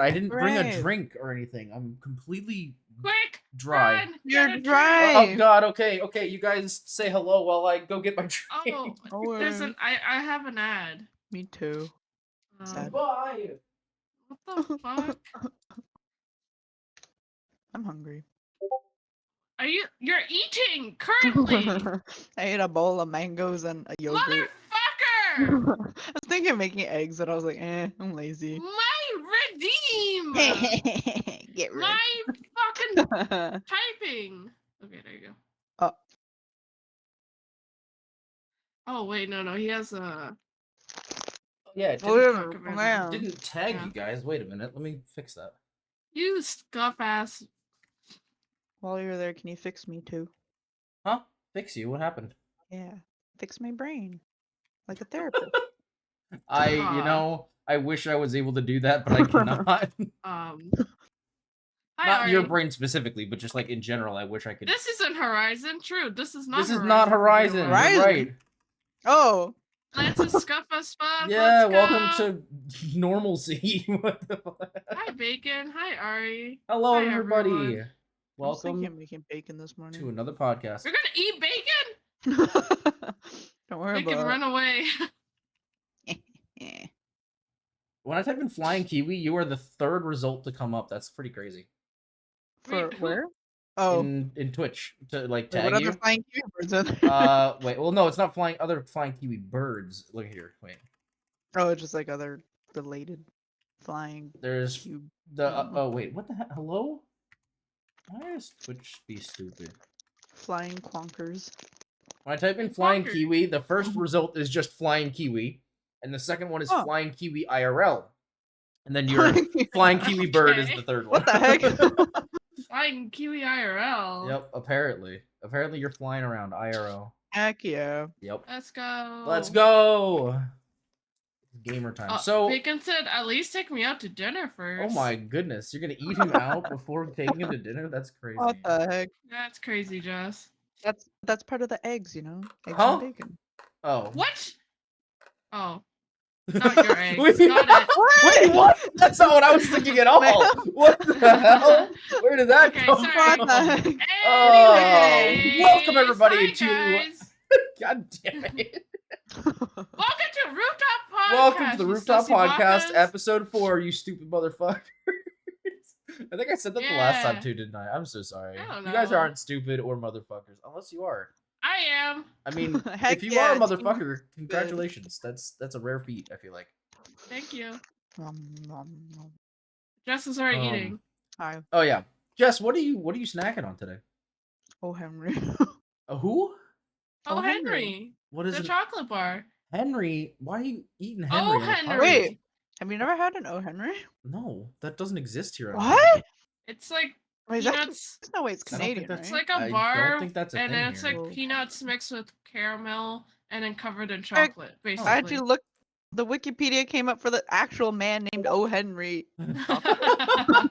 I didn't bring a Right. drink or anything. I'm completely Quick, dry. run, You're get a dry. Oh God. Okay. Okay. You guys say hello while I go get my drink. drink. Oh, there's an. I have an ad. Me too. Sad. Bye. What the fuck? I'm hungry. You're eating currently, I ate a bowl of mangoes and a yogurt. I motherfucker! was thinking of making eggs, but I was like, I'm lazy. My redeem. Get rid. My fucking typing. Okay, there you go. Oh. Oh wait, no, he has a. Yeah. It Oh, didn't, yeah, man. didn't tag Yeah. you guys. Wait a minute. Let me fix that. You scuff ass. While you're there, can you fix me too? Huh? Fix you? What happened? Yeah. Fix my brain. Like a therapist. I wish I was able to do that, but I cannot. Hi, Not your Ari. brain specifically, but just like in general, I wish I could. This isn't Horizon. True, this is not. This is Horizon not for Horizon. you. You're Horizon? right. Oh. Let's just scuff us fuck. Yeah, let's welcome go. to normalcy. What the fuck? Hi, Bacon. Hi, Ari. Hello, Hi, everybody. everyone. I was Welcome thinking of making bacon this morning. to another podcast. You're gonna eat bacon? Don't worry Bacon, about run away. it. When I type in flying kiwi, you are the third result to come up. That's pretty crazy. For Wait, who- where? Oh. In Twitch to like Wait, tag what you. other flying kiwi birds are there? Wait. Well, no, it's not flying. Other flying kiwi birds. Look here. Wait. Oh, just like other related flying There's cube. the. Oh wait. What the heck? Hello. Why does Twitch be stupid? Flying quonkers. When I type in flying Quacker. kiwi, the first result is just flying kiwi, and the second one is Oh. flying kiwi IRL, and then your flying kiwi bird is Okay. the third one. What the heck? Flying Kiwi IRL. Yep. Apparently, you're flying around IRL. Heck yeah. Yep. Let's go. Let's go. Gamer time. So. Bacon said, "At least take me out to dinner first." Oh my goodness, you're gonna eat him out before taking him to dinner? That's crazy. What the heck? That's crazy, Jess. That's part of the eggs, you know? Eggs Huh? and bacon. Oh. What? Oh, not your eggs. Wait, Got it. Wait, what? That's not what I was thinking at all. What the hell? Where did that Okay, come sorry. from? What the heck? Anyways, welcome everybody hi, to- guys. God damn it. Welcome to Rooftop Podcast. Welcome to the you Rooftop sussy Podcast, bakas. episode 4, you stupid motherfuckers. I think I said that the last time Yeah. too, didn't I? I'm so sorry. I don't You guys know. aren't stupid or motherfuckers, unless you are. I am. I mean, Heck if you yeah, are a team motherfucker, congratulations. That's a rare feat, I feel like. Thank you. Nom, nom, nom. Jess is already Um, eating. Hi. Oh yeah. Jess, what are you snacking on today? Oh, Henry. Who? Oh, oh, Henry. Henry. What is The it? chocolate bar. Henry? Why are you eating Henry? Oh, on a Henry. podcast? Wait. Have you never had an O. Henry? No, that doesn't exist here. What? It's like Wait, is that, peanuts. there's no way it's I don't think Canadian, that's- It's right? like a I bar, don't think that's a and thing then it's here. like peanuts mixed with caramel and then covered in Heck, chocolate, basically. I actually looked. The Wikipedia came up for the actual man named O. Henry. I'll write that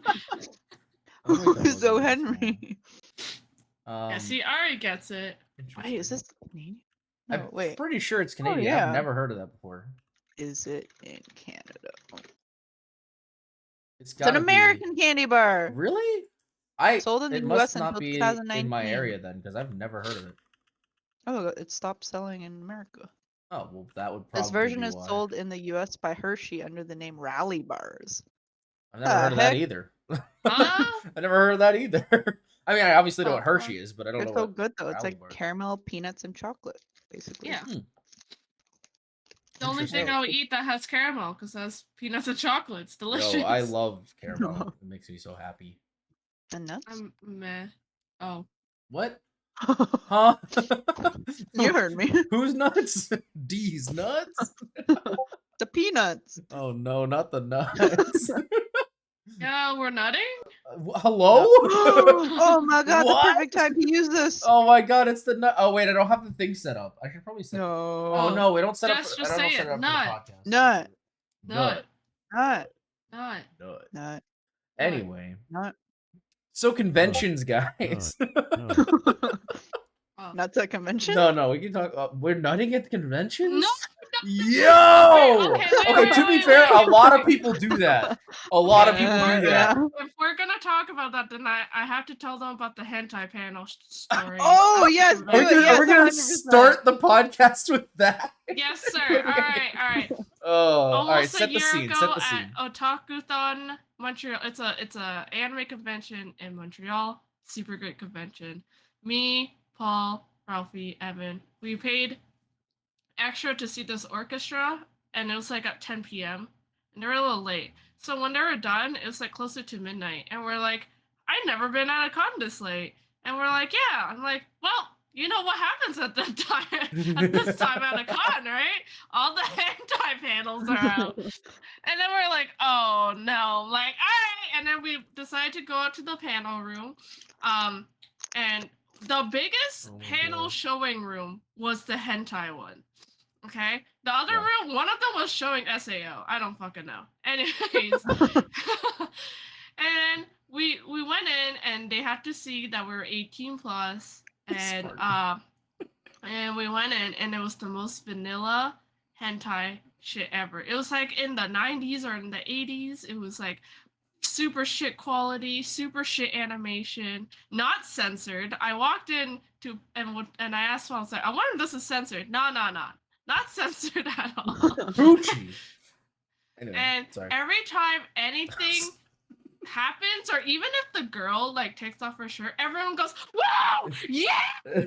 Who's logo O. on this Henry? Yeah, see, Ari gets it. Wait, is this Canadian? I'm No, wait. pretty sure it's Canadian. yeah. I've never heard of that before. Is it in Canada? Oh. It's It's an gotta be- American candy bar. Really? Sold in the it US must until not be in 2019. my area then, because I've never heard of it. Oh, it stopped selling in America. Oh well, that would probably. This version be is why. sold in the US by Hershey under the name Rally Bars. I've never the heard of that heck? either. Huh? I never heard of that either. I mean, I obviously know Oh, what Hershey is, but I don't It's know. so what good though. It's Rally like bars are. caramel, peanuts, and chocolate, basically. Yeah. Hmm. The only thing Interesting. I'll eat that has caramel, because it has peanuts and chocolate. It's delicious. Yo, I love caramel. It makes me so happy. And nuts. I'm meh. Oh. What? Huh? You heard me. Who's nuts? D's nuts? The peanuts. Oh no, not the nuts. Yeah, we're nutting? Hello? Oh my god, What? the perfect time to use this. Oh my god, it's the nut. Oh wait, I don't have the thing set up. I should probably set. No. Oh no, we don't set Just- up. just I don't say set it. it up Nut. for the podcast. Nut. Nut. Nut. Nut. Nut. Nut. Anyway, Nut. so conventions, guys. Oh. Nuts at convention? No, we can talk. We're nutting at the conventions. No, Yo. Okay, Okay, to be fair, a lot of people do that. A lot of Okay, people do Yeah. that. If we're gonna talk about that, then I have to tell them about the hentai panel story. Oh, yes, Are do we it. gonna, Yes, are we gonna 100%. start the podcast with that? Yes, sir. All right. Oh, all right. Almost a Set the year scene. ago Set the at scene. Otakuthon Montreal. It's a anime convention in Montreal. Super great convention. Me, Paul, Ralphie, Evan. We paid extra to see this orchestra, and it was like at 10 p.m. and they were a little late. So when they were done, it was like closer to midnight, and we're like, I've never been at a con this late, and we're like, yeah. I'm like, well, you know what happens at that time at this time at a con, right? All the hentai panels are out. And then we're like, oh no, like, all right. And then we decided to go out to the panel room. And the biggest panel God. showing room was the hentai one. Okay? The other Yeah. room, one of them was showing SAO. I don't fucking know. Anyways. And we went in and they had to see that we were 18 plus. And Smart. and we went in and it was the most vanilla hentai shit ever. It was like in the 90s or in the 80s. It was like super shit quality, super shit animation, not censored. I walked in to and I asked one, I was like, I wonder if this is censored. No, not censored at all. Poochie. Anyway, And sorry. every time anything happens, or even if the girl like takes off her shirt, everyone goes, "Wow, yeah!"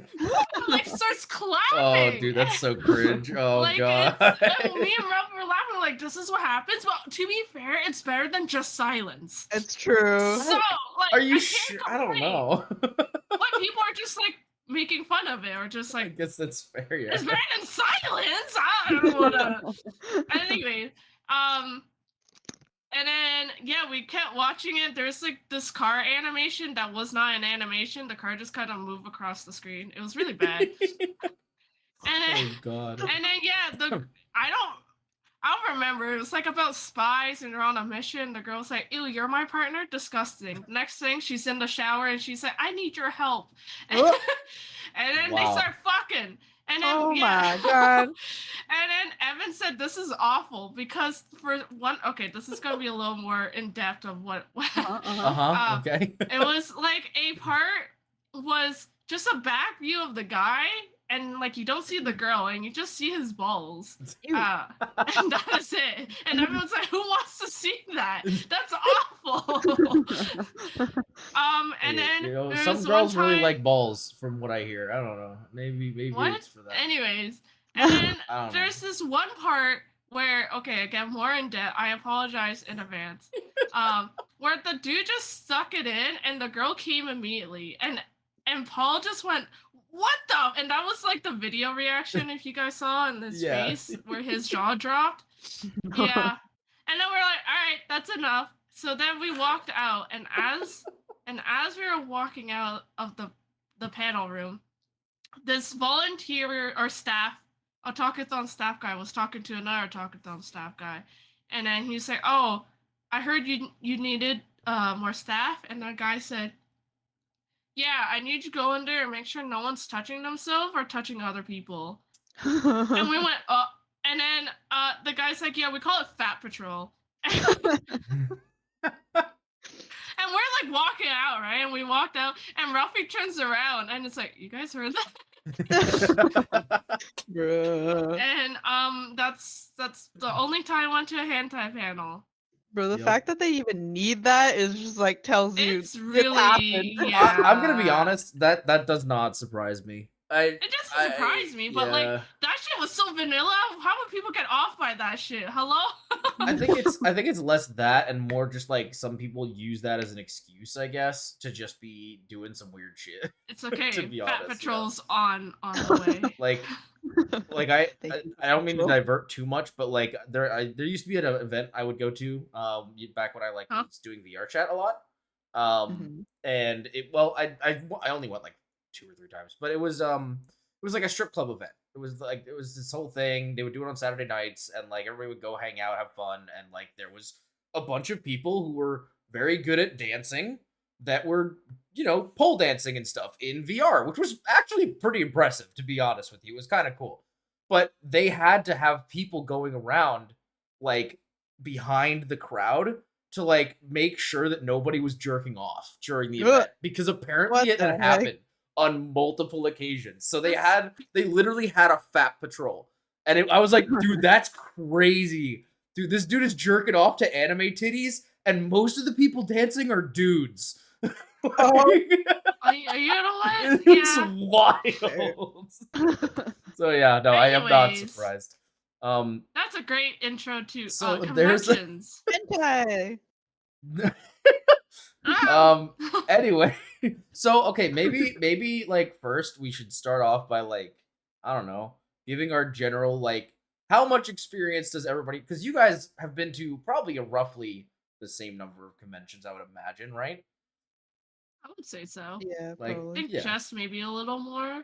Like starts clapping. Oh, dude, that's so cringe. Oh, Like, God. and me and Ralph were laughing like, this is what happens. But to be fair, it's better than just silence. It's true. So, like, Are you I can't sure? I don't complain. know. But people are just like making fun of it, or just I like, guess that's fair, yeah. it's better than silence. I don't wanna. Anyway, and then yeah, we kept watching it. There's like this car animation that was not an animation. The car just kind of moved across the screen. It was really bad. And then, Oh, God. and then yeah, I don't remember. It was like about spies and they're on a mission. The girl's like, "Ew, you're my partner? Disgusting." Next thing, she's in the shower and she's like, "I need your help." And, Oh. and then Wow. they start fucking. And then, Oh yeah. my God. And then Evan said, "This is awful because for one, okay, this is gonna be a little more in depth of what." Okay. It was like a part was just a back view of the guy, and like you don't see the girl, and you just see his balls. Ew. And that is it. And everyone's like, "Who wants to see that? That's awful." And then You know, there some was girls one really time- like balls, from what I hear. I don't know. Maybe What? it's for that. Anyways, and then I don't know. there's this one part where, okay, again, more in depth. I apologize in advance. Where the dude just stuck it in, and the girl came immediately, and Paul just went, "What the?" And that was like the video reaction, if you guys saw in his Yeah. face where his jaw dropped. Yeah. And then we're like, all right, that's enough. So then we walked out, and as we were walking out of the panel room, this volunteer or staff, a talkathon staff guy, was talking to another talkathon staff guy, and then he's like, "Oh, I heard you needed more staff," and the guy said, "Yeah, I need you to go in there and make sure no one's touching themselves or touching other people." And we went, "Oh," and then the guy's like, "Yeah, we call it Fat Patrol." And we're like walking out, right? And we walked out, and Ralphie turns around, and it's like, "You guys heard that?" Bruh. And that's the only time I went to a hentai panel. Bro, the Yep. fact that they even need that is just like tells you It's this really happened. yeah. I'm gonna be honest. That does not surprise me. It doesn't surprise me, but like yeah. that shit was so vanilla. How would people get off by that shit? Hello? I think it's less that and more just like some people use that as an excuse, I guess, to just be doing some weird shit. It's okay. To be Fat honest, Patrol's on the way. Like I Thank you, I don't mean to Patrol. divert too much, but like there used to be an event I would go to back when I Huh? was doing VR chat a lot. Mhm. And I only went like 2 or 3 times, but it was like a strip club event. It was this whole thing. They would do it on Saturday nights, and like everybody would go hang out, have fun, and like there was a bunch of people who were very good at dancing that were, you know, pole dancing and stuff in VR, which was actually pretty impressive, to be honest with you. It was kind of cool. But they had to have people going around like behind the crowd to like make sure that nobody was jerking off during the Ugh. event because apparently What it the had heck? happened on multiple occasions. So they literally had a fat patrol, and I was like, dude, that's crazy, dude. This dude is jerking off to anime titties, and most of the people dancing are dudes. Oh. You know what? It's Yeah. wild. So yeah, no, I am not Anyways. surprised. That's a great intro to So there's a- conventions. Hentai. Anyway, so okay, maybe like first we should start off by like, I don't know, giving our general like how much experience does everybody, because you guys have been to probably a roughly the same number of conventions, I would imagine, right? I would say so. Yeah, Like, I probably. think yeah. just maybe a little more.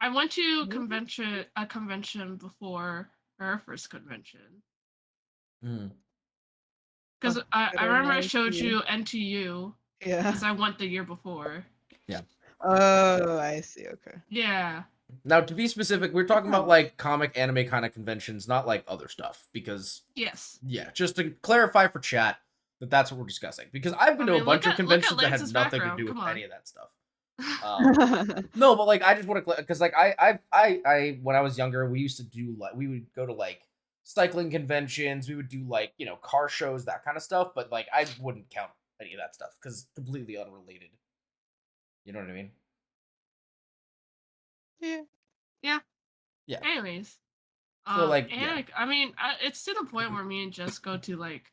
I went to Maybe? a convention before our first convention. Mm. Because Oh, I good remember I old showed NIT. you NTU Yeah. because I went the year before. Oh, I see. Okay. Yeah. Now, to be specific, we're talking about Oh. like comic anime kind of conventions, not like other stuff. Because Yes. yeah, just to clarify for chat that that's what we're discussing. Because I've been to a bunch of conventions that had Lance's nothing to background, do with come on. any of that stuff. No, but like I just want to, because like I when I was younger, we used to do like we would go to like cycling conventions, we would do like, you know, car shows, that kind of stuff. But like I wouldn't count any of that stuff because completely unrelated. You know what I mean? Yeah. Yeah. Yeah. Anyways. So like, And yeah. I mean, it's to the point where me and Jess go to like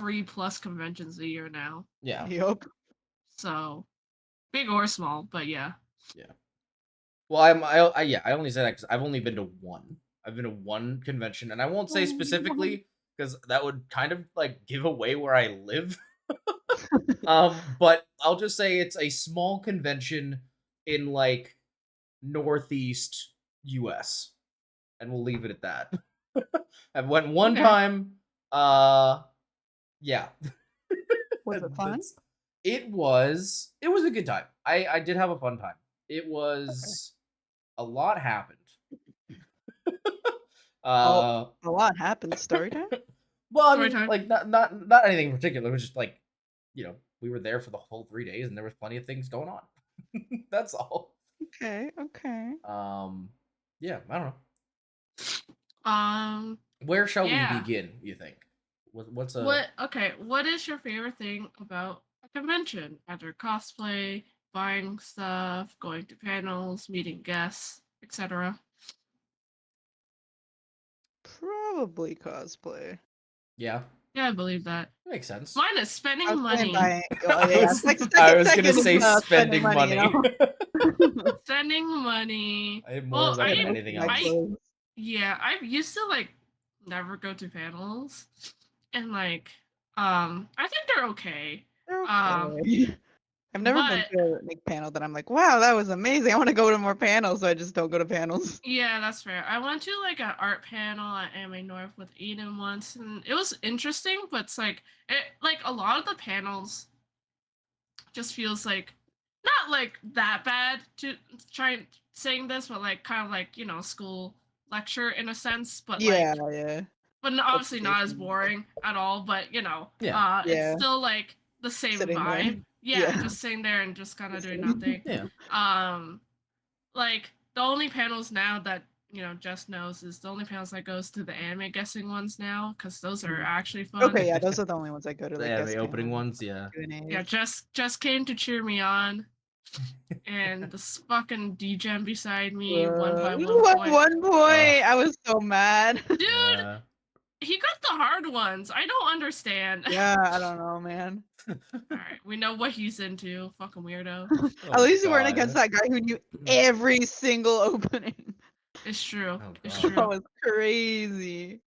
3+ conventions a year now. Yeah. Yup. So big or small, but yeah. Yeah. Well, I only say that because I've only been to one. I've been to one convention, and I won't say specifically because that would kind of like give away where I live. But I'll just say it's a small convention in like northeast US, and we'll leave it at that. I went one Okay. time. Yeah. Was it fun? It was a good time. I did have a fun time. It was a lot happened. Oh, a lot happened. Story time? Well, I Story mean, time. like not anything in particular. It was just like, you know, we were there for the whole 3 days, and there was plenty of things going on. That's all. Okay, okay. Yeah, I don't know. Where shall we Yeah. begin? You think? What's a What is your favorite thing about a convention? Either cosplay, buying stuff, going to panels, meeting guests, etc. Probably cosplay. Yeah, Yeah, I believe that. that makes sense. Mine is spending Cosplay and money. buying. Oh, yeah, it's like I second, was gonna second say is, spending money. you know? Spending money. I have more Well, as I Yeah, than most anything of my else. clothes. Yeah, I used to like never go to panels, and like I think they're okay. They're Um, okay. I've never been but to a like panel that I'm like, wow, that was amazing. I want to go to more panels, so I just don't go to panels. yeah, that's fair. I went to like an art panel at Anime North with Eden once, and it was interesting. But it's like like a lot of the panels just feels like not like that bad to try saying this, but like kind of like school lecture in a sense, but Yeah, like yeah. but obviously not as Education. boring at all. But Yeah. it's Yeah. still like the same Sitting there. vibe. Yeah, Yeah. just sitting there and just kind of doing Listening. nothing. Yeah. Like the only panels now that Jess knows is the only panels that goes to the anime guessing ones now, because those are actually fun. Okay, yeah, those are the only ones I go to. The Like anime guest opening panels, ones, yeah. Q&As. Yeah, Jess came to cheer me on, and this fucking degen beside me one by At one point. one point, I was so mad. Dude, Yeah. he got the hard ones. I don't understand. Yeah, I don't know, man. Alright, we know what he's into. Fucking weirdo. At least you weren't God. against that guy who knew every single opening. It's true. Oh, It's God. That true. was crazy.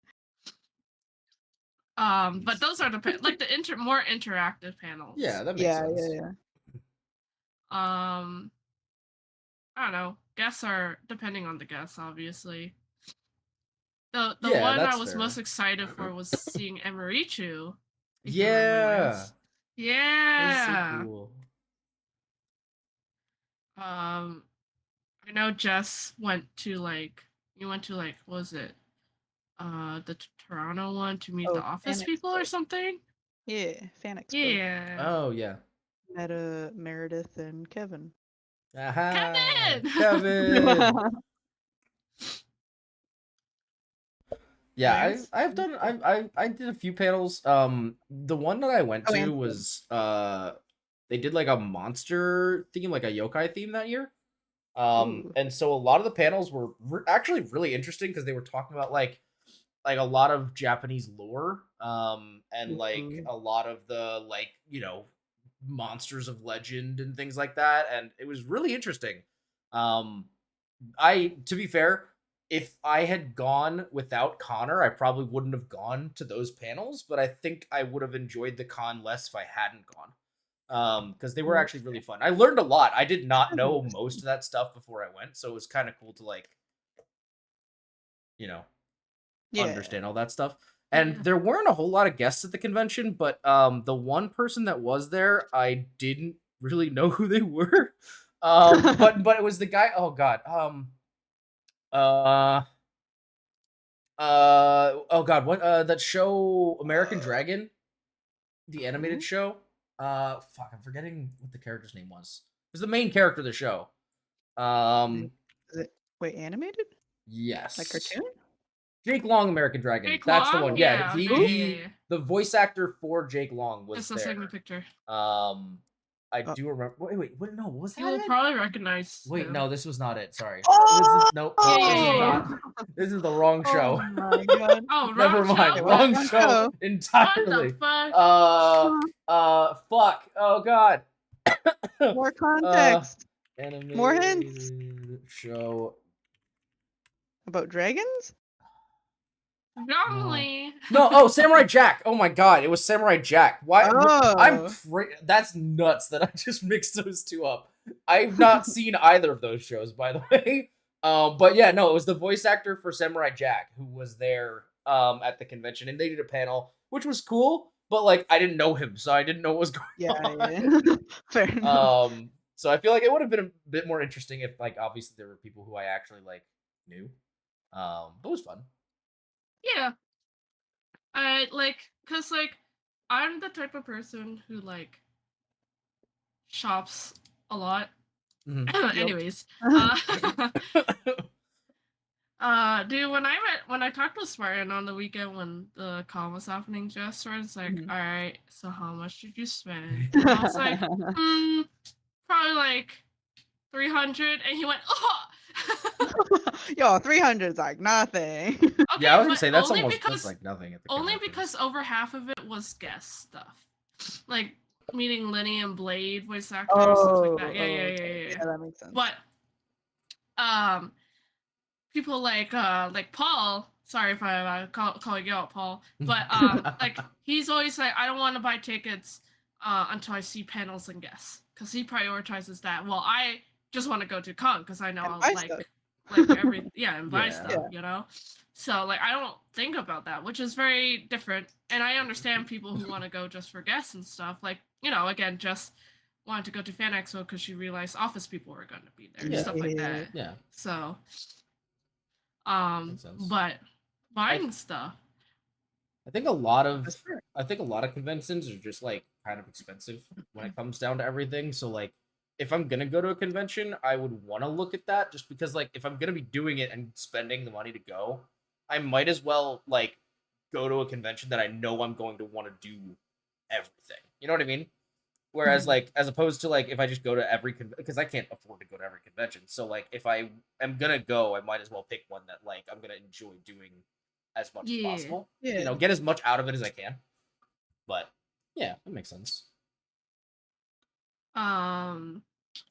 But those are the like the more interactive panels. Yeah, that makes Yeah, sense. yeah, yeah. I don't know. Guests are depending on the guests, obviously. The Yeah, one I that's was fair. most excited for was seeing Emerichu. if you remember, Yeah. Lance. Yeah. That's so cool. I know Jess went to like what was it? the Toronto one to meet Oh, the office Fan people or Expo. something. Yeah, Fan Expo. Yeah. Oh yeah. Met Meredith and Kevin. Aha, Kevin! Kevin. Yeah, Lance? I've done I did a few panels. The one that I went Oh, to Anthony. was they did like a monster theme, like a yokai theme that year. Ooh. And so a lot of the panels were actually really interesting because they were talking about like a lot of Japanese lore, and like Ooh. a lot of the like monsters of legend and things like that, and it was really interesting. Um, to be fair, if I had gone without Connor, I probably wouldn't have gone to those panels, but I think I would have enjoyed the con less if I hadn't gone. Because they were actually really fun. I learned a lot. I did not know most of that stuff before I went, so it was kind of cool to like, you know, Yeah. understand all that stuff. And there weren't a whole lot of guests at the convention, but the one person that was there, I didn't really know who they were. But it was the guy. Oh God. Oh God. What? That show, American Dragon, the animated show. Fuck. I'm forgetting what the character's name was. It was the main character of the show. Is it animated? Yes. Like cartoon? Jake Long, American Dragon. Jake That's the Long? one. Yeah, Yeah, he the voice actor for Jake Long was It's a there. segment picture. I do remember. Wait, no, was that You will it? probably recognize. Wait, him. no, this was not it. Sorry. Oh! Nope, Yeah, this is yeah. not. This is the wrong show. Oh my god. Oh, Never wrong mind, show? wrong Wrong show show. entirely. What the fuck? Fuck. Oh God. More context. Animated More hints. show. About dragons? Wrongly. No, oh, Samurai Jack. Oh my God, it was Samurai Jack. Why? Oh. That's nuts that I just mixed those two up. I've not seen either of those shows, by the way. But yeah, no, it was the voice actor for Samurai Jack who was there at the convention, and they did a panel, which was cool. But like, I didn't know him, so I didn't know what was going on. Yeah. Fair enough. So I feel like it would have been a bit more interesting if, like, obviously there were people who I actually like knew. But it was fun. Yeah. I like, cause like, I'm the type of person who like shops a lot. Anyways, dude, when I talked to Spartan on the weekend when the con was happening, just started, it's like, all right, so how much did you spend? And I was like, probably like 300, and he went, oh. Yo, 300 is like nothing. Okay, yeah, I was gonna say that's only almost because, that's like nothing at the only convention. because over half of it was guest stuff, like meeting Lenny and Blade voice actors, stuff like that. Yeah, that makes sense. But people like Paul. Sorry if I call you out, Paul. But like he's always like, I don't want to buy tickets until I see panels and guests, because he prioritizes that. Well, I just want to go to con because I know I'll like every and buy stuff, you know. So like I don't think about that, which is very different. And I understand people who want to go just for guests and stuff. Like, you know, again, just wanted to go to Fan Expo because she realized office people were going to be there and stuff like that. Yeah. So, but buying stuff. I think a lot of conventions are just like kind of expensive when it comes down to everything. So like, if I'm gonna go to a convention, I would want to look at that, just because like if I'm gonna be doing it and spending the money to go, I might as well like go to a convention that I know I'm going to want to do everything. You know what I mean? Whereas like, as opposed to like, if I just go to every because I can't afford to go to every convention. So like, if I am gonna go, I might as well pick one that like I'm gonna enjoy doing as much as possible. You know, get as much out of it as I can. But yeah, that makes sense. Sorry,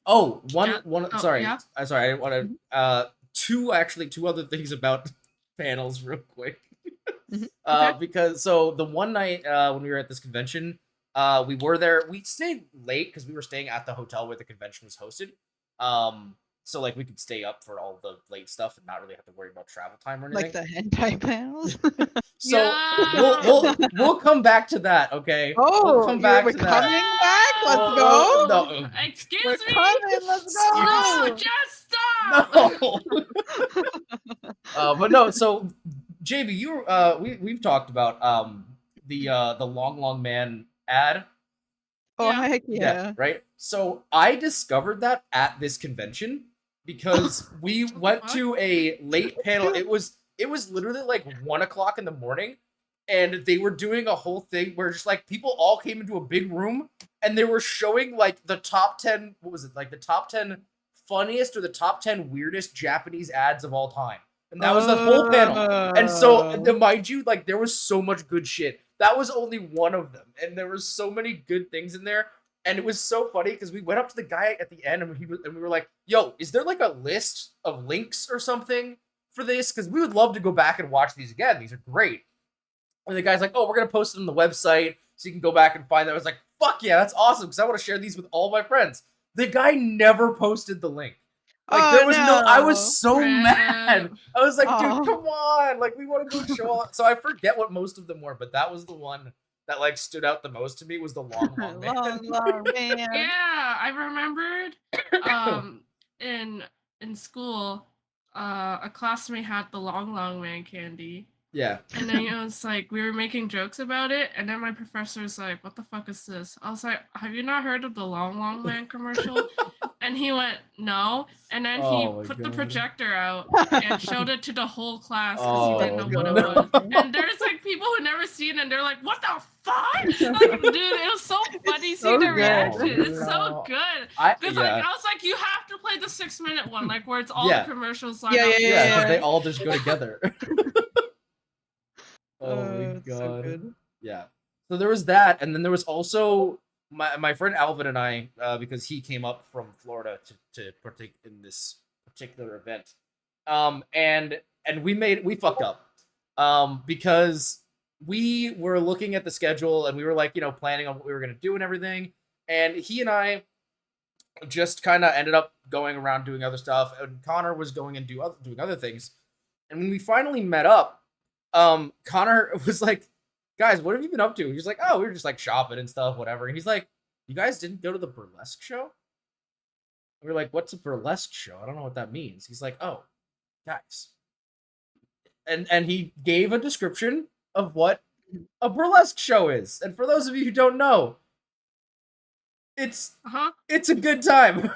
I didn't want to. Two other things about panels real quick. Because so the one night when we were at this convention, we were there. We stayed late because we were staying at the hotel where the convention was hosted. So like we could stay up for all the late stuff and not really have to worry about travel time or anything. Like the hentai panels. So we'll come back to that, okay? Oh, we'll come back to that. Coming back? Let's go. No, excuse me. Coming, let's go. No, just stop. No. But no. So JB, we've talked about the long man ad. Oh Yeah. heck Yeah, yeah. right. So I discovered that at this convention because we What the went fuck? to a late panel. It was literally like 1 o'clock in the morning, and they were doing a whole thing where just like people all came into a big room and they were showing like the top 10. What was it, like the top 10 funniest or the top 10 weirdest Japanese ads of all time, and that was the whole panel. And so, mind you, like there was so much good shit. That was only one of them, and there were so many good things in there. And it was so funny because we went up to the guy at the end, and we were like, "Yo, is there like a list of links or something for this? Because we would love to go back and watch these again. These are great." And the guy's like, "Oh, we're gonna post them on the website so you can go back and find them." I was like, "Fuck yeah, that's awesome!" Because I want to share these with all my friends. The guy never posted the link. Like Oh there was no. I was no. so mad. I was like, dude, Oh. come on! Like we want to go show off. So I forget what most of them were, but that was the one that like stood out the most to me. Was the long man. long man. Yeah, I remembered in school, a classmate had the long man candy. Yeah. And then it was like we were making jokes about it, and then my professor was like, "What the fuck is this?" I was like, "Have you not heard of the Long Man commercial?" And he went, "No." And then Oh my he put the God. projector out and showed it to the whole class because Oh, he didn't know what it no. was. And there's like people who never seen it, and they're like, "What the fuck?" Like, dude, it was so funny so seeing their good. reaction. Oh, It's so no. good. Because Yeah. like I was like, you have to play the 6-minute one, like where it's all Yeah. the commercials lined Yeah, up. yeah, Yeah, because yeah. they all just go together. Oh my it's so God. good. Yeah. So there was that, and then there was also my friend Alvin and I, because he came up from Florida to partake in this particular event. And we fucked up. Because we were looking at the schedule and we were like, planning on what we were gonna do and everything. And he and I just kind of ended up going around doing other stuff, and Connor was going and doing other things. And when we finally met up, Connor was like, "Guys, what have you been up to?" He's like, "Oh, we were just like shopping and stuff, whatever." And he's like, "You guys didn't go to the burlesque show?" And we were like, "What's a burlesque show? I don't know what that means." He's like, "Oh, guys," and he gave a description of what a burlesque show is. And for those of you who don't know, it's a good time.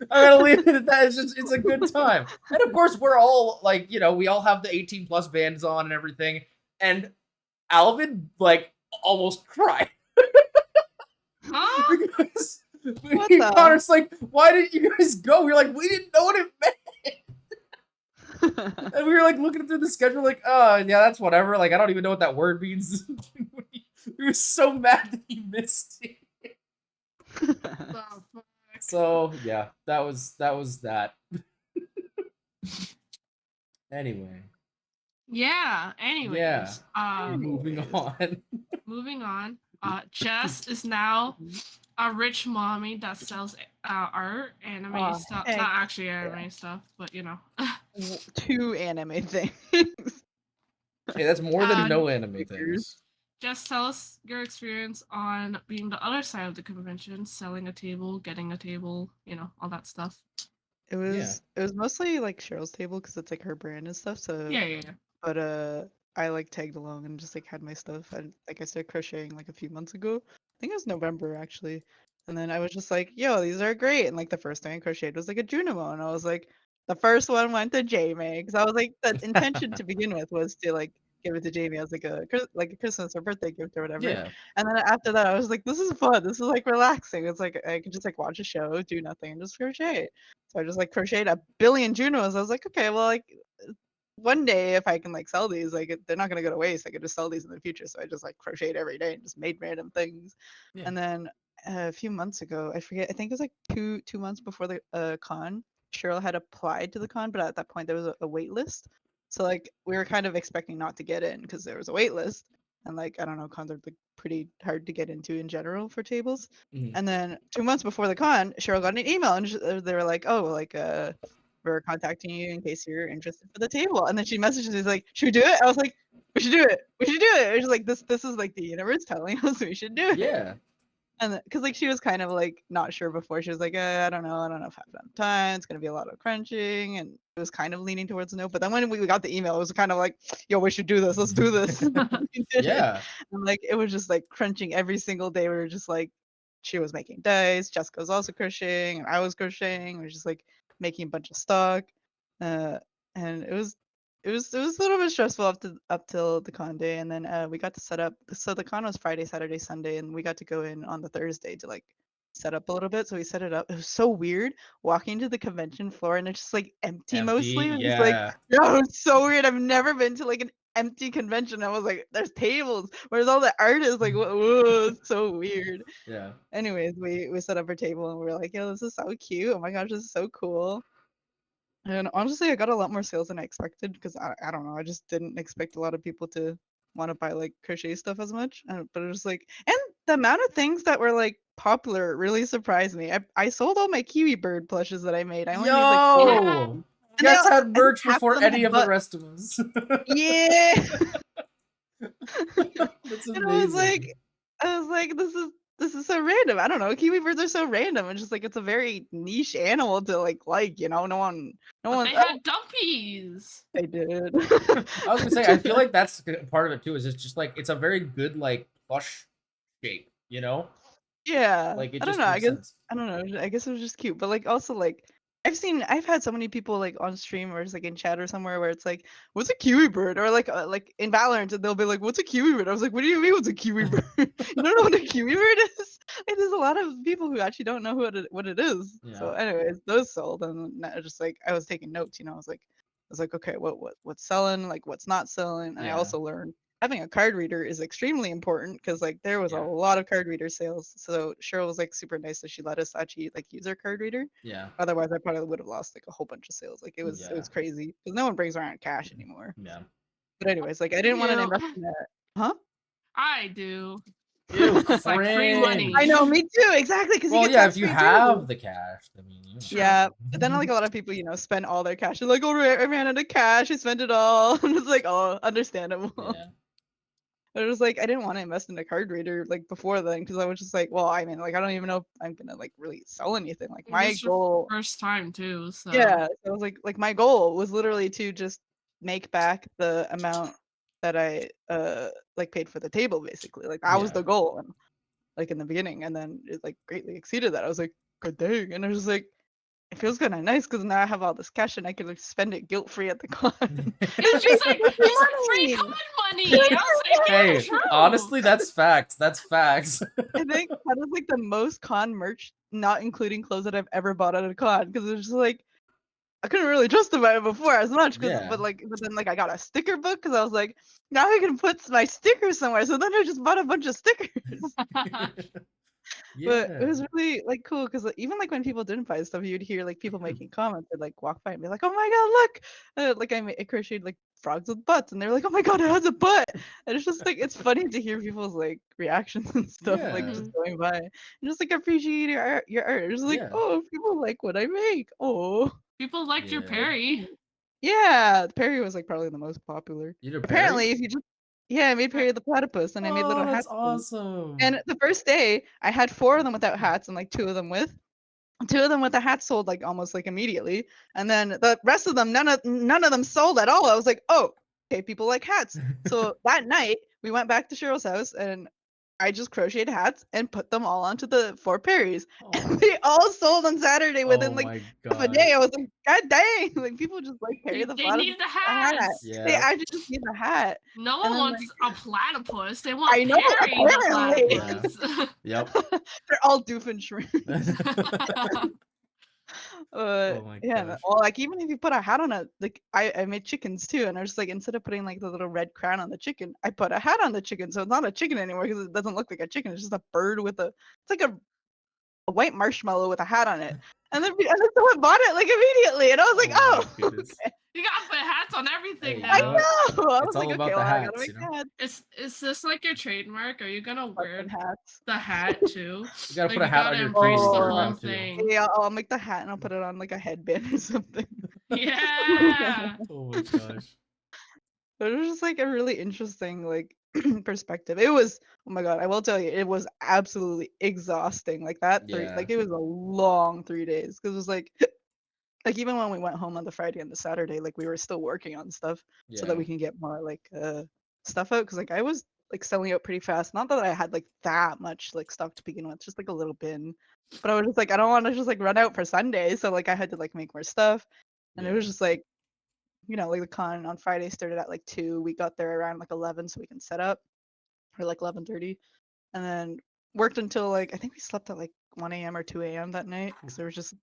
I'm gonna leave it at that. It's a good time. And of course, we're all like, we all have the 18 plus bands on and everything. And Alvin like almost cried Huh? because What the? Connor's like, "Why didn't you guys go?" We were like, "We didn't know what it meant." And we were like looking through the schedule, like, "Oh yeah, that's whatever." Like, I don't even know what that word means. We were so mad that he missed it. The fuck? So yeah, that was that. Anyway, Yeah. Anyways, moving on. moving on. Jess is now a rich mommy that sells art, anime Aw, stuff. heck Not actually anime stuff, but you know. 2 anime things. Hey, that's more than Uh, no anime things. Just tell us your experience on being the other side of the convention, selling a table, getting a table, all that stuff. It was mostly like Cheryl's table because it's like her brand and stuff. So Yeah. But I like tagged along and just like had my stuff. And like I started crocheting like a few months ago. I think it was November actually. And then I was just like, "Yo, these are great." And like the first thing I crocheted was like a Junimo, and I was like, the first one went to Jamie because I was like, the intention to begin with was to like give it to Jamie as like a Christmas or birthday gift or whatever. Yeah. And then after that, I was like, this is fun. This is like relaxing. It's like I can just like watch a show, do nothing, and just crochet. So I just like crocheted a billion Junos. I was like, okay, well, like one day if I can like sell these, like they're not gonna go to waste. I could just sell these in the future. So I just like crocheted every day and just made random things. Yeah. And then a few months ago, I forget. I think it was like two months before the con. Cheryl had applied to the con, but at that point there was a wait list. So like we were kind of expecting not to get in because there was a wait list. And like I don't know, cons are like pretty hard to get into in general for tables. Mhm. And then 2 months before the con, Cheryl got an email and they were like, "Oh, like we're contacting you in case you're interested for the table." And then she messaged me like, "Should we do it?" I was like, "We should do it. We should do it." It was like this is like the universe telling us we should do it. Yeah. And because like she was kind of like not sure before. She was like, I don't know. I don't know if I have enough time. It's gonna be a lot of crunching, and it was kind of leaning towards no. But then when we got the email, it was kind of like, yo, we should do this. Let's do this. We did it. Yeah. And like it was just like crunching every single day. We were just like, she was making dice. Jessica was also crocheting, and I was crocheting. We were just like making a bunch of stock, uh, and it was a little bit stressful up till the con day, and then we got to set up. So the con was Friday, Saturday, Sunday, and we got to go in on the Thursday to like set up a little bit. So we set it up. It was so weird walking to the convention floor, and it's just like empty mostly. Empty. It was like, Yeah. no, it's so weird. I've never been to like an empty convention. I was like, there's tables. Where's all the artists? Like, whoa, it's so weird. Yeah. Anyways, we set up our table and we were like, yo, this is so cute. Oh my gosh, this is so cool. And honestly, I got a lot more sales than I expected because I don't know. I just didn't expect a lot of people to want to buy like crochet stuff as much. But it was like, and the amount of things that were like popular really surprised me. I sold all my kiwi bird plushes that I made. I only made like four. Yeah. Yo! And You they guys all, had I think merch half before them any had of the butt. rest of us. Yeah. That's And I was amazing. like, this is so random. I don't know. Kiwi birds are so random. And just like it's a very niche animal to like, no one But they oh, had dumpies. they did. I was gonna say, I feel like that's part of it too. Is it's just like it's a very good like plush shape, you know? Yeah. Like it I don't just know. makes sense. I don't know. I guess it was just cute. But like also like I've had so many people like on stream or just like in chat or somewhere where it's like, what's a kiwi bird? Or like in Valorant and they'll be like, what's a kiwi bird? I was like, what do you mean what's a kiwi bird? You don't know what a kiwi bird is? Like there's a lot of people who actually don't know what it is. So Yeah. anyways, those sold and I just like I was taking notes, I was like, okay, what's selling, like what's not selling. And I Yeah. also learned having a card reader is extremely important because like there was a Yeah. lot of card reader sales. So Cheryl was like super nice that she let us actually like use our card reader. Yeah. Otherwise, I probably would have lost like a whole bunch of sales. Like it was Yeah. crazy because no one brings around cash anymore. Yeah. But anyways, like I didn't want to invest in that. Huh? I do. Ew, It's like free money. I know, me too. Exactly, because Well, you get yeah, tax if you free have too. the cash, I mean, you know. Yeah, but then like a lot of people, spend all their cash. They're like, oh, I ran out of cash. I spent it all. And it's like, oh, understandable. Yeah. But it was like I didn't want to invest in a card reader like before then because I was just like, well, I mean, like I don't even know if I'm gonna like really sell anything. Like my This is your goal, first time too, so yeah. So I was like my goal was literally to just make back the amount that I like paid for the table basically. Like that was Yeah. the goal, and like in the beginning, and then it like greatly exceeded that. I was like, good dang, and I was just like. It feels kind of nice because now I have all this cash and I can like spend it guilt free at the con. yeah, It's she's free like free money. con money. I was like, yeah, Hey, true. honestly, that's facts. That's facts. I think that is like the most con merch, not including clothes that I've ever bought at a con, because it's just like I couldn't really justify it before as much, Yeah. but then like I got a sticker book because I was like, now I can put my stickers somewhere. So then I just bought a bunch of stickers. But it Yeah. was really like cool because even like when people didn't buy stuff, you'd hear like people making comments or like walk by and be like, "Oh my god, look!" Like I crocheted like frogs with butts, and they're like, "Oh my god, it has a butt!" And it's just like it's funny to hear people's like reactions and stuff like Yeah. just Mhm. going by and just like appreciate your art. It's like, Yeah. oh, people like what I make. Oh, People liked your Yeah. Perry. yeah, Perry was like probably the most popular. You did Apparently, Perry? if you just I made Perry the platypus, and I made little Oh, that's hats for him. awesome. And the first day, I had 4 of them without hats and like 2 of them with. 2 of them with the hats sold like almost like immediately, and then the rest of them, none of them sold at all. I was like, oh, okay, people like hats. So that night we went back to Cheryl's house and I just crocheted hats and put them all onto the 4 Perrys, and they all sold on Saturday within Oh like my half a god. day. I was like, god dang, like people just like Perry the They platypus need the hat. hats. They Yeah. actually just need the hat. No And one then wants like a platypus. They want I know, Perry the apparently. platypus. Yep. They're all Doofenshmirtz. Oh my Yeah, gosh. well, like even if you put a hat on it, like I made chickens too, and I was like instead of putting like the little red crown on the chicken, I put a hat on the chicken, so it's not a chicken anymore because it doesn't look like a chicken. It's just a bird with it's like a white marshmallow with a hat on it, and then someone bought it like immediately, and I was like, Oh my oh, goodness. You gotta put hats on everything Hey, I you know now. what? know. I It's was all like, about okay, the well, I gotta hats, make you know? hats, Is this like your trademark? Are you gonna wear fucking hats. the hat too? You gotta Like put a you hat on gotta your embrace table the for Oh, whole them too. thing. yeah, I'll make the hat and I'll put it on like a headband or something. Yeah. Oh my gosh. But it was just like a really interesting like perspective, it was, oh my god, I will tell you, it was absolutely exhausting. Like that Yeah. it was a long 3 days because it was like even when we went home on the Friday and the Saturday, like we were still working on stuff so that Yeah. we can get more like stuff out. Because like I was like selling out pretty fast. Not that I had like that much like stuff to begin with, just like a little bin. But I was just like, I don't want to just like run out for Sunday, so like I had to like make more stuff, and it was Yeah. just like like the con on Friday started at like 2. We got there around like 11 so we can set up, or like 11:30, and then worked until like I think we slept at like 1 a.m. or 2 a.m. that night because we were just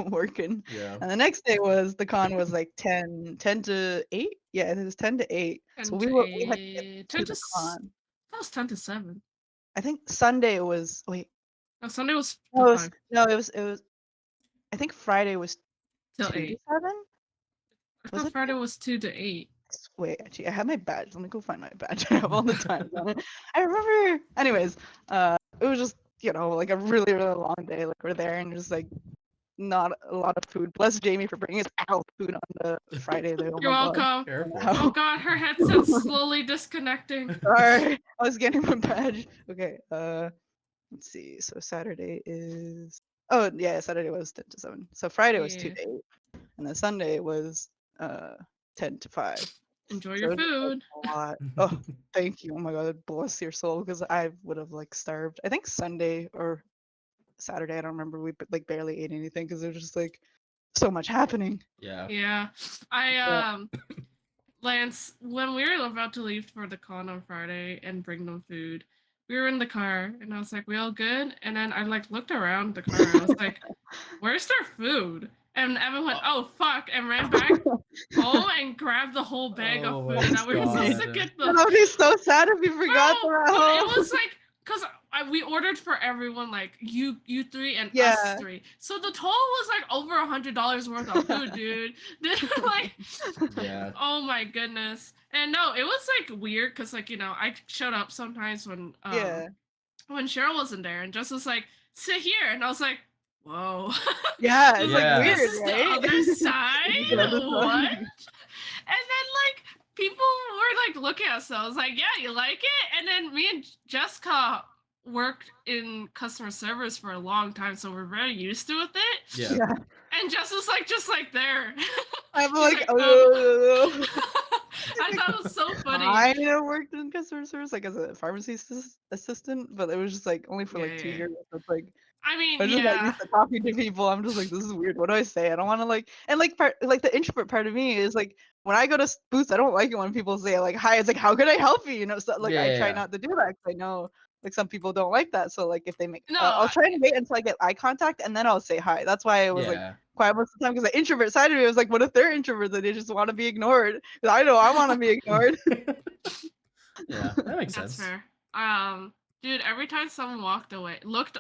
working. Yeah. And the next day was the con was like 10 to 8. Yeah, it was 10 to 8. So 10 to we had to get 8. to the con. That was 10 to 7. I think Sunday was wait No, Sunday was no to it was 5 no it was I think Friday was till 2 to 8. 7. I Was thought it? Friday was 2 to 8. Wait, actually, I have my badge. Let me go find my badge. I have all the times on it. I remember. Anyways, it was just like a really really long day. Like we're there and just like not a lot of food. Bless Jamie for bringing us out food on the Friday. There. Oh You're my god. welcome. Careful. Oh god, her headset's slowly disconnecting. Sorry, I was getting my badge. Okay. Let's see. So Saturday is. Oh yeah, Saturday was 10 to 7. So Friday was 2 Yeah. to 8, and then Sunday was 10 to 5. Enjoy So your it was just, like, food. a lot. Oh, thank you. Oh my god, bless your soul, because I would have like starved. I think Sunday or Saturday, I don't remember. We like barely ate anything because there was just like so much happening. Yeah. Yeah. Yeah. Lance, when we were about to leave for the con on Friday and bring them food, we were in the car and I was like, we all good? And then I like looked around the car and I was like, where's their food? And Evan went, oh fuck, and ran back home and grabbed the whole bag of Oh food my that we were supposed to God. get I the would be so sad if you forgot bro. them at But it home. was like because we ordered for everyone, like you three and us Yeah. 3. So the total was like over $100 worth of food, dude. Like, Yeah. oh my goodness. And no, it was like weird because like I showed up sometimes Yeah. when Cheryl wasn't there and just was like sit here and I was like whoa. Yeah, I was it's like, like Yeah. this weird, is right? the other side. The other What? side. And then like people were like looking at us. So I was like, yeah, you like it? And then me and Jessica worked in customer service for a long time, so we're very used to it. Yeah. Yeah. And Jess was like just like there. I'm She's like, I thought it was so funny. I worked in customer service, like as a pharmacy assistant, but it was just like only for like 2 Yeah. years. So it's like I mean, I was just not yeah. used to talking to people. I'm just like, this is weird. What do I say? I don't want to like, and like like the introvert part of me is like, when I go to booths, I don't like it when people say like, hi. It's like, how can I help you? So like, I try Yeah. not to do that because I know like some people don't like that. So like, if they make, No, I'll try to wait until I get eye contact and then I'll say hi. That's why I was like Yeah. quiet most of the time, because the introvert side of me was like, what if they're introverts and they just want to be ignored? 'Cause I know I want to be ignored. Yeah. That makes that's sense. fair. Dude, every time someone looked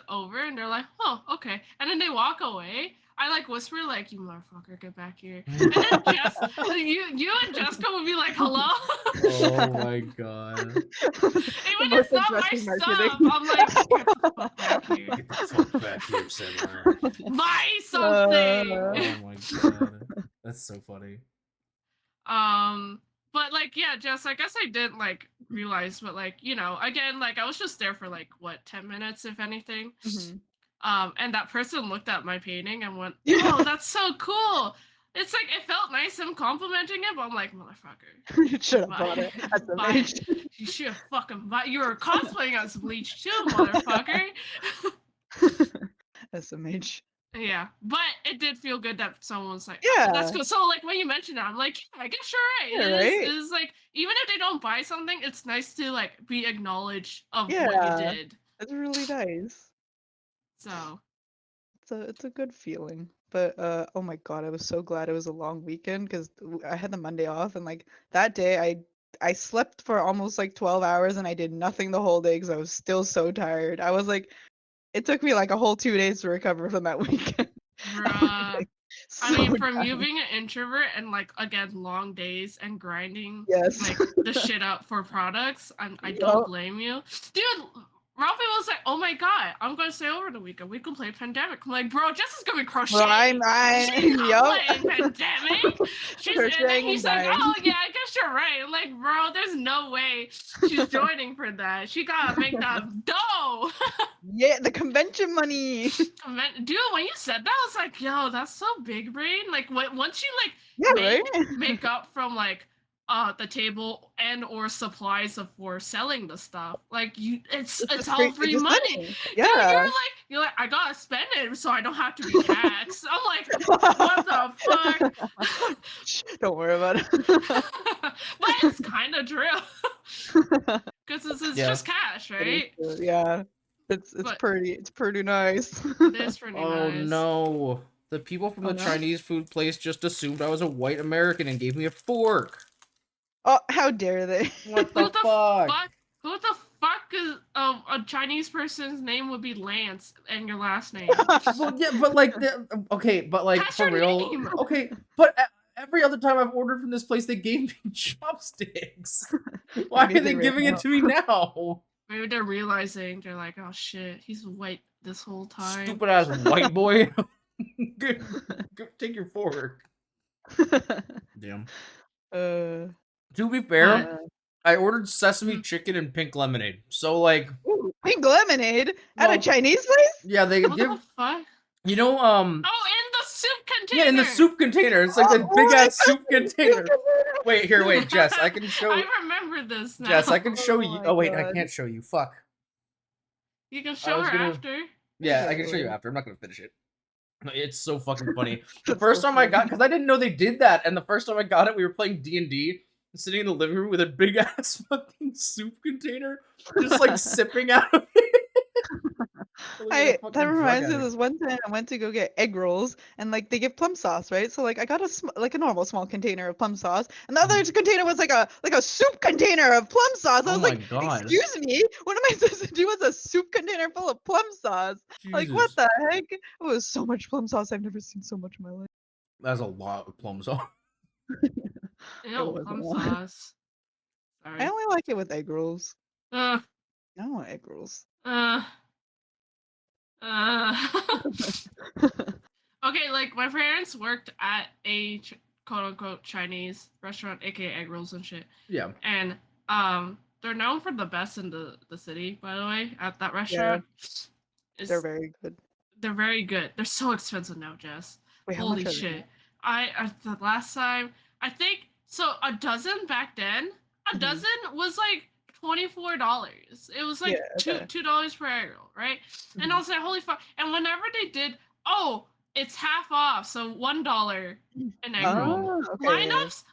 over, and they're like, "Oh, okay," and then they walk away, I like whisper like, "You motherfucker, get back here!" And then you and Jessica would be like, "Hello." Oh my God. Even if it's not my stuff, I'm like, "Get the fuck back here! Get the fuck back here, Samurai. Buy something!" Oh my God. That's so funny. But like, yeah, Jess, I guess I didn't like realize, but like, again, like I was just there for like what 10 minutes, if anything. Mhm. And that person looked at my painting and went, Yeah. "Oh, that's so cool." It's like it felt nice him complimenting it, but I'm like, motherfucker, You should have Bye. bought it at the Bye. age. you should have fucking bought. You were cosplaying as Bleach too, motherfucker. SMH. Yeah, but it did feel good that someone was like, Yeah. that's cool. So like when you mentioned that, I'm like, yeah, I guess you're right. Yeah, right? It is like even if they don't buy something, it's nice to like be acknowledged of what Yeah. you did. It's really nice. So It's a good feeling. But oh my god, I was so glad it was a long weekend because I had the Monday off, and like that day I slept for almost like 12 hours and I did nothing the whole day because I was still so tired. I was like, it took me like a whole 2 days to recover from that weekend. I was, bruh. like, I mean, so from you tired. being an introvert and like again long days and grinding Yes. like the shit up for products, I Yup. don't blame you, dude. Ralphie was like, "Oh my god, I'm gonna stay over the weekend. We can play Pandemic." I'm like, "Bro, Jess is gonna be crocheting. Well, I'm She's not yup. playing Pandemic." And then Crocheting he's and like, dying. "Oh yeah, I guess you're right." I'm like, "Bro, there's no way she's joining for that. She gotta make that dough." Yeah, the convention money. Dude, when you said that, I was like, "Yo, that's so big brain." Like, once you like Yeah, right? make up from like the table and or supplies for selling the stuff, like it's just all free- free just money. money. Dude, Yeah. you're like, I gotta spend it so I don't have to be taxed. I'm like, what the fuck? Don't worry about it. But it's kind of true. Because it's Yeah. just cash, right? Yeah. It's But- pretty nice. It is pretty Oh nice. no. The people from Oh, the no? Chinese food place just assumed I was a white American and gave me a fork. Oh, how dare they? What Who the the fuck? Who the fuck is a Chinese person's name would be Lance and your last name? Well, yeah, but like, okay, but like That's for your real, name. okay, but every other time I've ordered from this place, they gave me chopsticks. Why are Maybe they they giving ran it to me now? Maybe they're realizing they're like, oh shit, he's white this whole time. Stupid ass white boy. Take your fork. Damn. To be fair, What? I ordered sesame Mm. chicken and pink lemonade. So like, Ooh, pink lemonade at Well, a Chinese place? yeah, they What give the fuck? you know Oh, in the soup container. yeah, in the soup container. It's like Oh, the big ass soup soup container. container. Wait, here, wait, Jess, I can show I remember this now. Jess, I can show Oh you. my Oh wait, I God. can't show you. Fuck. You can show was her gonna- after. Yeah, I can show you Okay. after. I'm not gonna finish it. It's so fucking funny. The That's first so time I got, funny. because I didn't know they did that, and the first time I got it, we were playing D&D, sitting in the living room with a big ass fucking soup container, just like sipping out of it. Looking like a That fucking drug reminds me of addict. this one time I went to go get egg rolls and like they give plum sauce, right? So like I got like a normal small container of plum sauce, and the other container was like a soup container of plum sauce. I Oh was my like, God. "Excuse me, what am I supposed to do with a soup container full of plum sauce? Like what Jesus. the heck? It was so much plum sauce. I've never seen so much in my life." That's a lot of plum sauce. Ew, wasn't plum a lot. sauce. Sorry. I only like it with egg rolls. Uh, I don't want egg rolls. uh. Okay, like my parents worked at a quote unquote Chinese restaurant, aka egg rolls and shit. Yeah. And they're known for the best in the city, by the way, at that restaurant. They're very good. They're very good. They're so expensive now, Jess. Wait, how Holy much are they shit. now? I the last time I think so a dozen back then, a Mhm. dozen was like $24. It was like Yeah, okay. $2 per egg roll, right? And I Mhm. was like, holy fuck. And whenever they did, oh, it's half off, so $1 an egg roll. Oh, okay.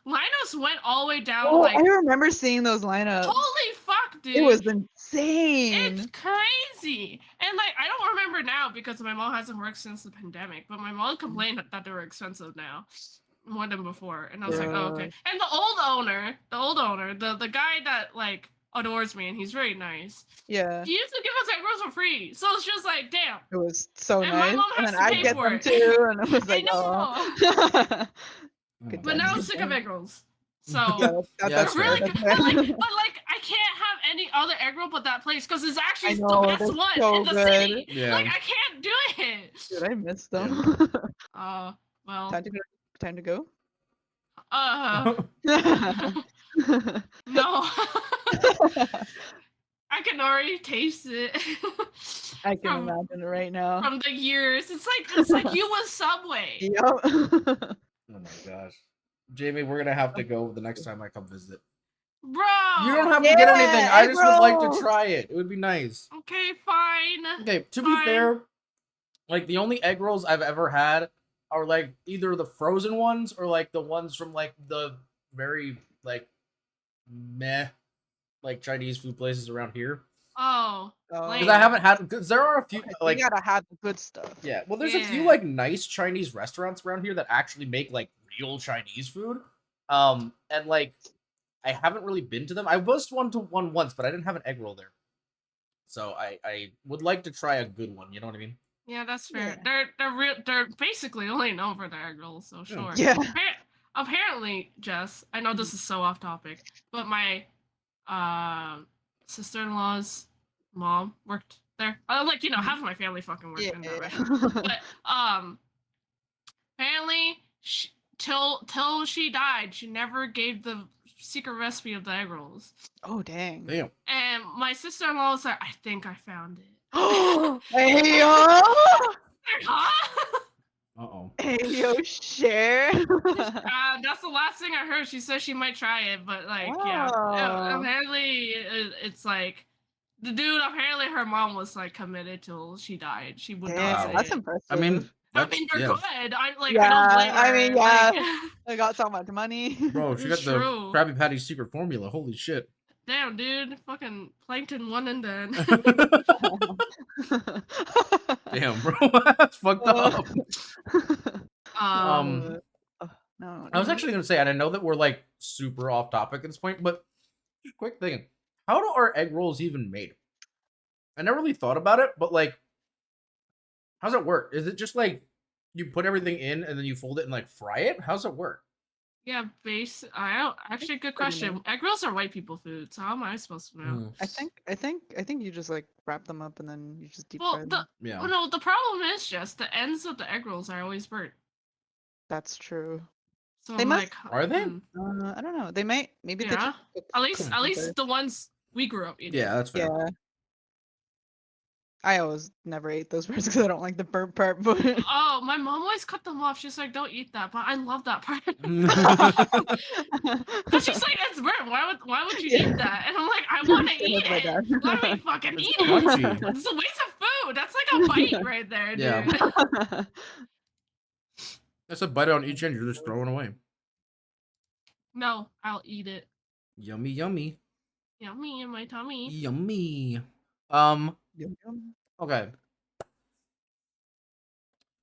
Lineups went all the way down Oh, like I remember seeing those lineups. holy fuck, dude. It was insane. It's crazy. And like I don't remember now because my mom hasn't worked since the pandemic, but my mom complained that they were expensive now. More than before. And I was like, oh, okay. And the old owner, the guy that like adores me and he's very nice. Yeah, He used to give us egg rolls for free. So it's just like, damn. it was so And my nice. mom And has then to I pay get for them it. too, and I was I like, oh. Oh my Good But God. now I'm times. sick of egg rolls. So Yeah, Yeah, that's that's fair. really, fair. That's but fair. like I can't have any other egg roll but that place because it's actually I the know, best they're one so in the good. city. Yeah. Like I can't do it. Dude, I miss them. Well, Time to go. no. I can already taste it. I can from, imagine it right now. from the years. It's like you with Subway. Yep. Oh my gosh. Jamie, we're gonna have to go the next time I come visit. Bro. You don't have to get anything. Yeah, I egg just would like to rolls. try it. It would be nice. Okay, fine. Okay, to be Fine. fair, like the only egg rolls I've ever had are like either the frozen ones or like the ones from like the very like meh like Chinese food places around here. Oh. Because I haven't had because there are a few like you gotta have the good stuff. yeah, well there's a few Yeah. like nice Chinese restaurants around here that actually make like real Chinese food. And like I haven't really been to them. I was to one once, but I didn't have an egg roll there. So I would like to try a good one, you know what I mean? Yeah, that's fair. Yeah. They're basically only known for their egg rolls, so sure. Yeah. Apparently, Jess, I know this is so off topic, but my sister-in-law's mom worked there. Like, half of my family fucking worked in that Yeah. restaurant. But apparently, till she died, she never gave the secret recipe of the egg rolls. Oh dang. Damn. And my sister-in-law was like, I think I found it. Hey yo! Huh? Uh-oh. Hey yo, share. That's the last thing I heard. She said she might try it, but Wow. apparently it's like the dude. Apparently, her mom was like committed till she died. She would not Damn, say that's it. impressive. I mean, I mean, they're yeah. good. I don't Yeah, blame her. I mean, yeah. Like, I got so much money. Bro, she It's got the true. Krabby Patty's secret formula. Holy shit. damn, dude, fucking plankton one and done. Damn, bro. That's fucked up. um, No, I was actually gonna say, and I know that we're like super off topic at this point, but just a quick thing. How are egg rolls even made? I never really thought about it, but like, how's it work? Is it just like you put everything in and then you fold it and like fry it? How's it work? yeah, I don't actually good pretty question. much. Egg rolls are white people food, so how am I supposed to know? I think you just like wrap them up and then you just deep Well, fry them. Yeah. well, no, the problem is just the ends of the egg rolls are always burnt. That's true. So They I'm must- like, Are they? I don't know. They might maybe they Yeah. just cook At least together. the ones we grew up eating. Yeah, that's fair. Yeah. I always never ate those parts because I don't like the burnt part. But Oh, my mom always cut them off. She's like, "Don't eat that," but I love that part. Cause she's like, "It's burnt. Why would you eat that?" And I'm like, "I want to eat my it. dad. Let me fucking It's eat crunchy. it. It's a waste of food. That's like a bite right there, dude." Yeah. That's a bite on each end. You're just throwing away. No, I'll eat it. Yummy, yummy, Yummy in my tummy. yummy. Yum, yum. Okay.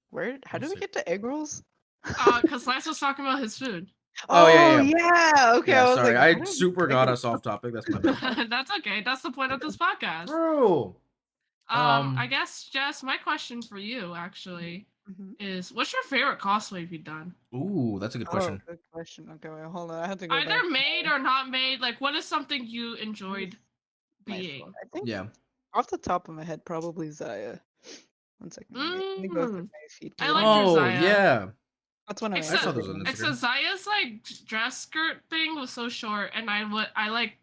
Where? How Let's did we see. get to egg rolls? Cause Lance was talking about his food. Oh, yeah. yeah. Okay, Yeah, I was sorry, like, I super got us off topic. That's my bad. That's okay. That's the point of this podcast. True. I guess, Jess, my question for you actually Mhm. is, what's your favorite cosplay you've done? Ooh, that's a good question. Oh, good question. Okay, wait, hold on. I have to go Either back. made or not made. Like, what is something you enjoyed My being? phone. I think Yeah. off the top of my head, probably Zaya. One second. Let me go through my feed. I here. like your Oh, Zaya. yeah. That's one of my I saw Except- those on favorites. Instagram. Except Zaya's like dress skirt thing was so short, and I like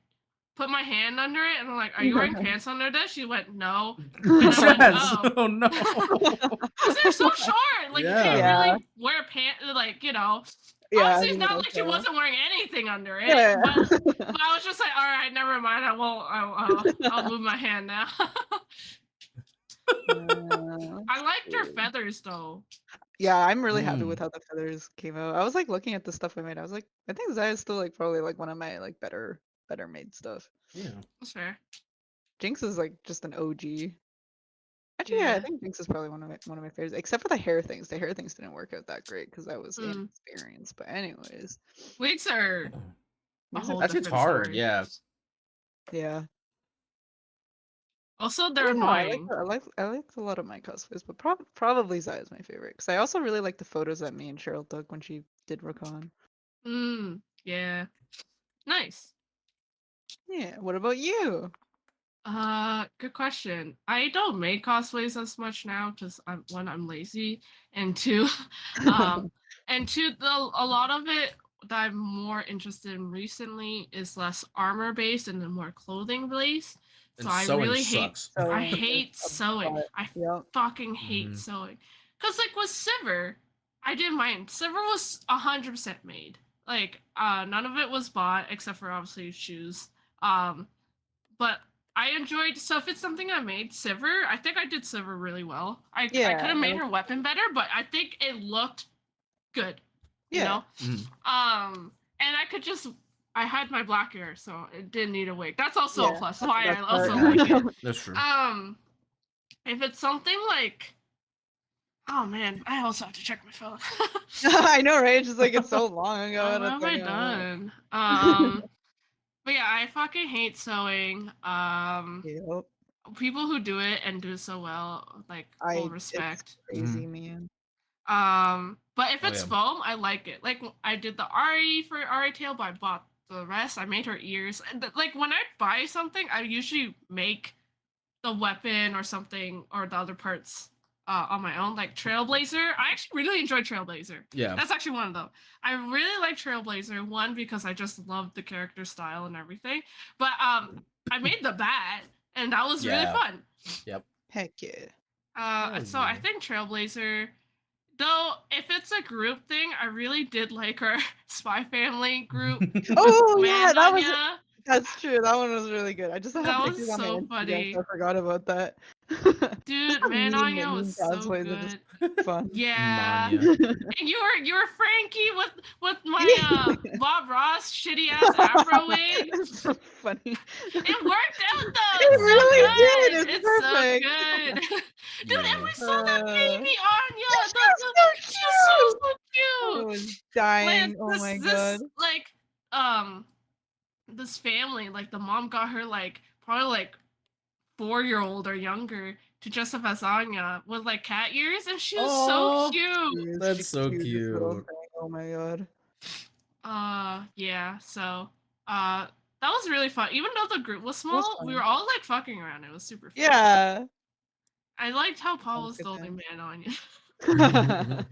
put my hand under it, and I'm like, "Are you wearing pants under this?" She went, "No." And I went, Yes. "Oh." Oh no. Because they're so short. Like, Yeah. you can't Yeah. really wear pants. Like, Yeah, obviously, it's you not know, like she so- wasn't wearing anything under it. Yeah. But I was just like, all right, never mind. I won't. I'll move my hand now. I liked her feathers though. Yeah, I'm really happy Mm. with how the feathers came out. I was like looking at the stuff I made. I was like, I think Zaya's still like probably like one of my like better made stuff. Yeah. That's fair. Jinx is like just an OG. Actually, yeah, I Yeah. think Jinx is probably one of my favorites, except for the hair things. The hair things didn't work out that great because I was inexperienced. But anyways, Wigs are a Wigs are whole That shit's different hard. story. Yeah. yeah. Also, I they're don't know, annoying. I liked a lot of my cosplays, but probably Zaya's my favorite because I also really like the photos that me and Cheryl took when she did Recon. Yeah. Nice. Yeah. What about you? Good question. I don't make cosplays as much now because I'm lazy, and two, a lot of it that I'm more interested in recently is less armor based and then more clothing based. And So I sewing really sucks. I Sewing hate is a sewing. butt. I Yep. fucking hate Mhm. sewing. Cause like with Sivir, I didn't mind. Sivir was 100% made. Like none of it was bought except for obviously shoes. But I enjoyed. So if it's something I made, Sivir, I think I did Sivir really well. I could have made her weapon better, but I think it looked good. You Yeah. know. Mhm. And I had my black hair, so it didn't need a wig. That's also a Yeah, plus. that's Why the I best also part. like it. That's true. If it's something like, oh man, I also have to check my phone. I know, right? It's just like it's so long ago. What and have it's I like, done? But yeah, I fucking hate sewing. Yep. People who do it and do it so well, like full It's respect. crazy, man. But if Oh, it's yeah. foam, I like it. Like I did the Ari for Ari tail, but I bought the rest. I made her ears. And like when I buy something, I usually make the weapon or something or the other parts on my own. Like Trailblazer, I actually really enjoyed Trailblazer. Yeah. That's actually one of them. I really like Trailblazer. One, because I just love the character style and everything. But I made the bat, and that was really Yeah. fun. Yep. Heck yeah. Oh, So I yeah. think Trailblazer. Though, if it's a group thing, I really did like our Spy Family group. Oh Man, yeah, that was Anya. that's true. That one was really good. I just have That was pictures on my so Instagram, so I funny. forgot about that. Dude, Just Man, Anya was meme so cosplays are just good. fun. Yeah. Manya. And you were Frankie with my Bob Ross shitty ass afro wig. It's so funny. It worked out though. It It's so really did. good. It's It's so perfect. good. Dude, and Yeah. we saw that baby Anya. She was so She was so cute. I cute. was Man, dying. Oh my god. this like this family, like the mom got her like probably like 4-year-old or younger to dress up as Anya with like cat ears, and she was so Oh, cute. that's She's so cutest little cute. thing. Oh my god. Yeah, so that was really fun. Even though the group was It was small, we were fun. all like fucking around. It was super fun. Yeah. I liked how Paul Sounds was good the only times. man Anya. I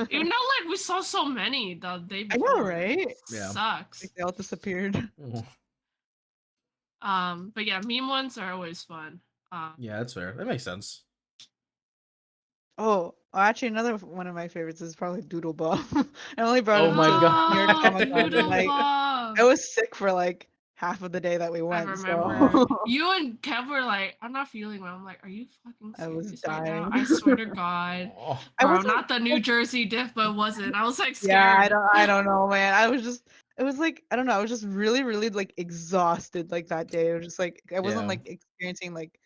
Even though like we saw so many the day know, before. right? Yeah. Sucks. Like they all disappeared. But yeah, meme ones are always fun. Yeah, that's fair. That makes sense. Oh, actually, another one of my favorites is probably Doodle Bob. I only brought Oh him my to New York god. Comic Con, and Doodle like Bob. I was sick for like half of the day that we I went. remember So you and Kev were like, "I'm not feeling well." I'm like, "Are you fucking I was serious right now?" dying. I swear to God, Oh. I bro. wasn't. Not the New Jersey diff, but it wasn't. I was like Yeah, scared. I don't know, man. I was just. It was like I don't know. I was just really like exhausted like that day. It was just like I wasn't Yeah. like experiencing like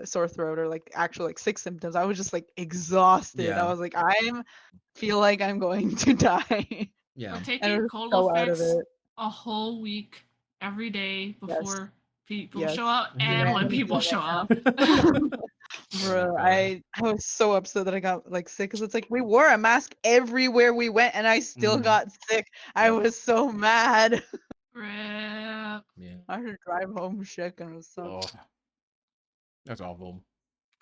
sore throat or like actual like sick symptoms. I was just like exhausted. I Yeah. was like feel like I'm going to die. We're Yeah. And I taking was cold so out of effects it. a whole week, every day Yes. before people Yes. show up, and when Random people people show right up. Bro, God. I was so upset that I got like sick because it's like we wore a mask everywhere we went and I still Mhm. got sick. I Yep. was so mad. Rip. Yeah. I had to drive home sick and it was so. Oh, that's awful.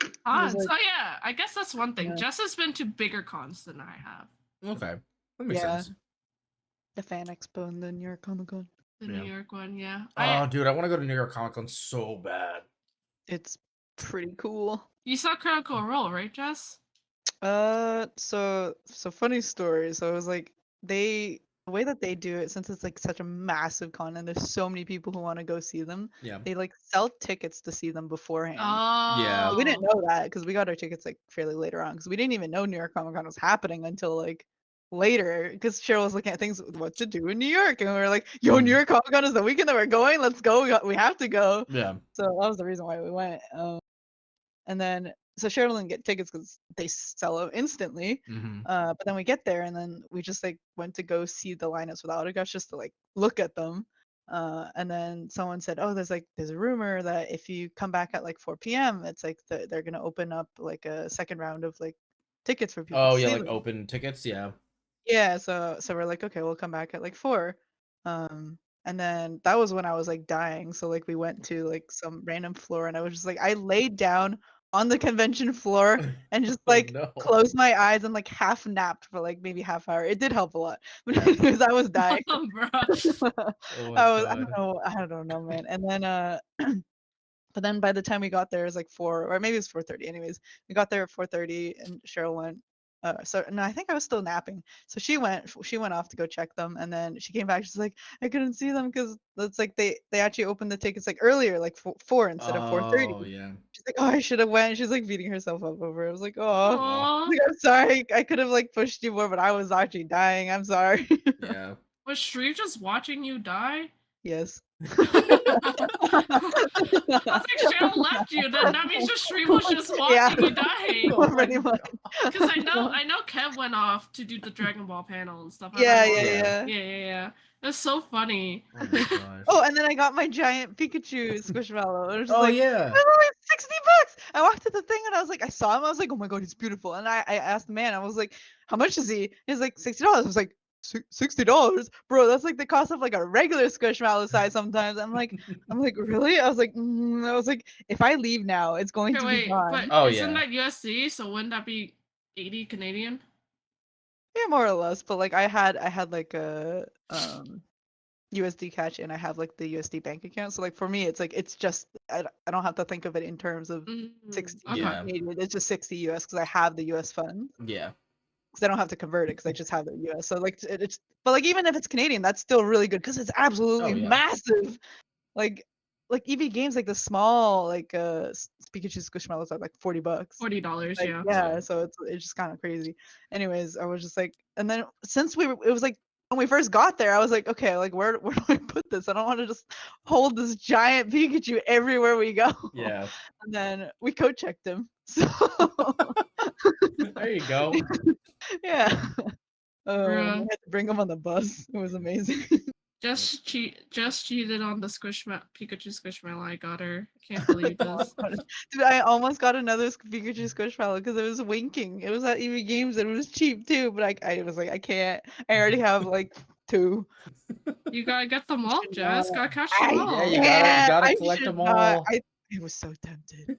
It was like, So yeah, I guess that's one thing. yeah, Jess has been to bigger cons than I have. Okay. That makes yeah, sense. the Fan Expo and the New York Comic Con. The Yeah. New York one, yeah. Oh, dude, I want to go to New York Comic Con so bad. It's pretty cool. You saw Critical Role, right, Jess? So funny story. So it was like the way that they do it, since it's like such a massive con and there's so many people who want to go see them, Yeah. they like sell tickets to see them beforehand. Yeah. Oh. We didn't know that because we got our tickets like fairly later on because we didn't even know New York Comic Con was happening until like later because Cheryl was looking at things what to do in New York and we were like, yo, New York Comic Con is the weekend that we're going. Let's go. We have to go. Yeah. So that was the reason why we went. And then so Cheryl didn't get tickets because they sell out instantly. Mm-hmm. But then we get there and then we just like went to go see the lineups with autographs just to like look at them. And then someone said, "Oh, there's a rumor that if you come back at like 4 p.m., it's like they're gonna open up like a second round of like tickets for people Oh to yeah, see like them." open tickets. Yeah. Yeah, so we're like, okay, we'll come back at like 4. And then that was when I was like dying. So like we went to like some random floor and I was just like I laid down on the convention floor and just Oh, like no. closed my eyes and like half napped for like maybe half hour. It did help a lot. But Yeah. anyways, I was dying. Bro. Oh my I god. don't know, man. And then but then by the time we got there, it was like 4, or maybe it was 4:30. Anyways, we got there at 4:30, and Cheryl went. So no, I think I was still napping. So she went off to go check them, and then she came back. She's like, I couldn't see them because it's like they actually opened the tickets like earlier, like 4 instead of 4:30. Oh yeah. She's like, oh, I should have went. She's like beating herself up over it. I was like, oh, Oh, like, I'm sorry. I could have like pushed you more, but I was actually dying. I'm sorry. yeah. Was Shreve just watching you die? Yes. I was like, Cheryl left you, then that means just Shreve was just watching you dying. Oh my Pretty much. Because I know Kev went off to do the Dragon Ball panel and stuff. I Yeah, remember all yeah, that. yeah. Yeah. That's so funny. Oh my gosh. Oh, and then I got my giant Pikachu Squishmallow. It was just Oh like, yeah. it was like $60. I walked to the thing and I was like, I saw him. I was like, oh my god, he's beautiful. And I asked the man, I was like, how much is he? He's like $60. I was like, $60, bro. That's like the cost of like a regular Squishmallow size sometimes. I'm like, really? I was like, if I leave now, it's going Okay, to be wait, but gone. Oh isn't yeah. that USD? So wouldn't that be 80 Canadian? Yeah, more or less. But like I had like a USD cash and I have like the USD bank account. So like for me, it's like it's just I don't have to think of it in terms of Mm, 60 okay. Yeah. Canadian. It's just 60 US because I have the US funds. Yeah. Because I don't have to convert it because I just have the US. So like it's but like even if it's Canadian, that's still really good because it's absolutely Oh yeah. massive. Like EV games like the small like Pikachu Squishmallows are like $40. $40, Like yeah. yeah, so it's just kind of crazy. Anyways, I was just like, and then since it was like when we first got there, I was like, okay, like where do I put this? I don't want to just hold this giant Pikachu everywhere we go. Yeah. And then we code checked him. So There you go. yeah. I Bruh. had to bring him on the bus. It was amazing. Just cheated on the Pikachu Squishmallow I got her. I can't believe this. Dude, I almost got another Pikachu Squishmallow because it was winking. It was at EV Games and it was cheap too, but I was like, I can't. I already have like 2. You gotta get them all, Should Jess. not. Gotta catch them I Yeah, all. you gotta I collect should them not. all. I was so tempted.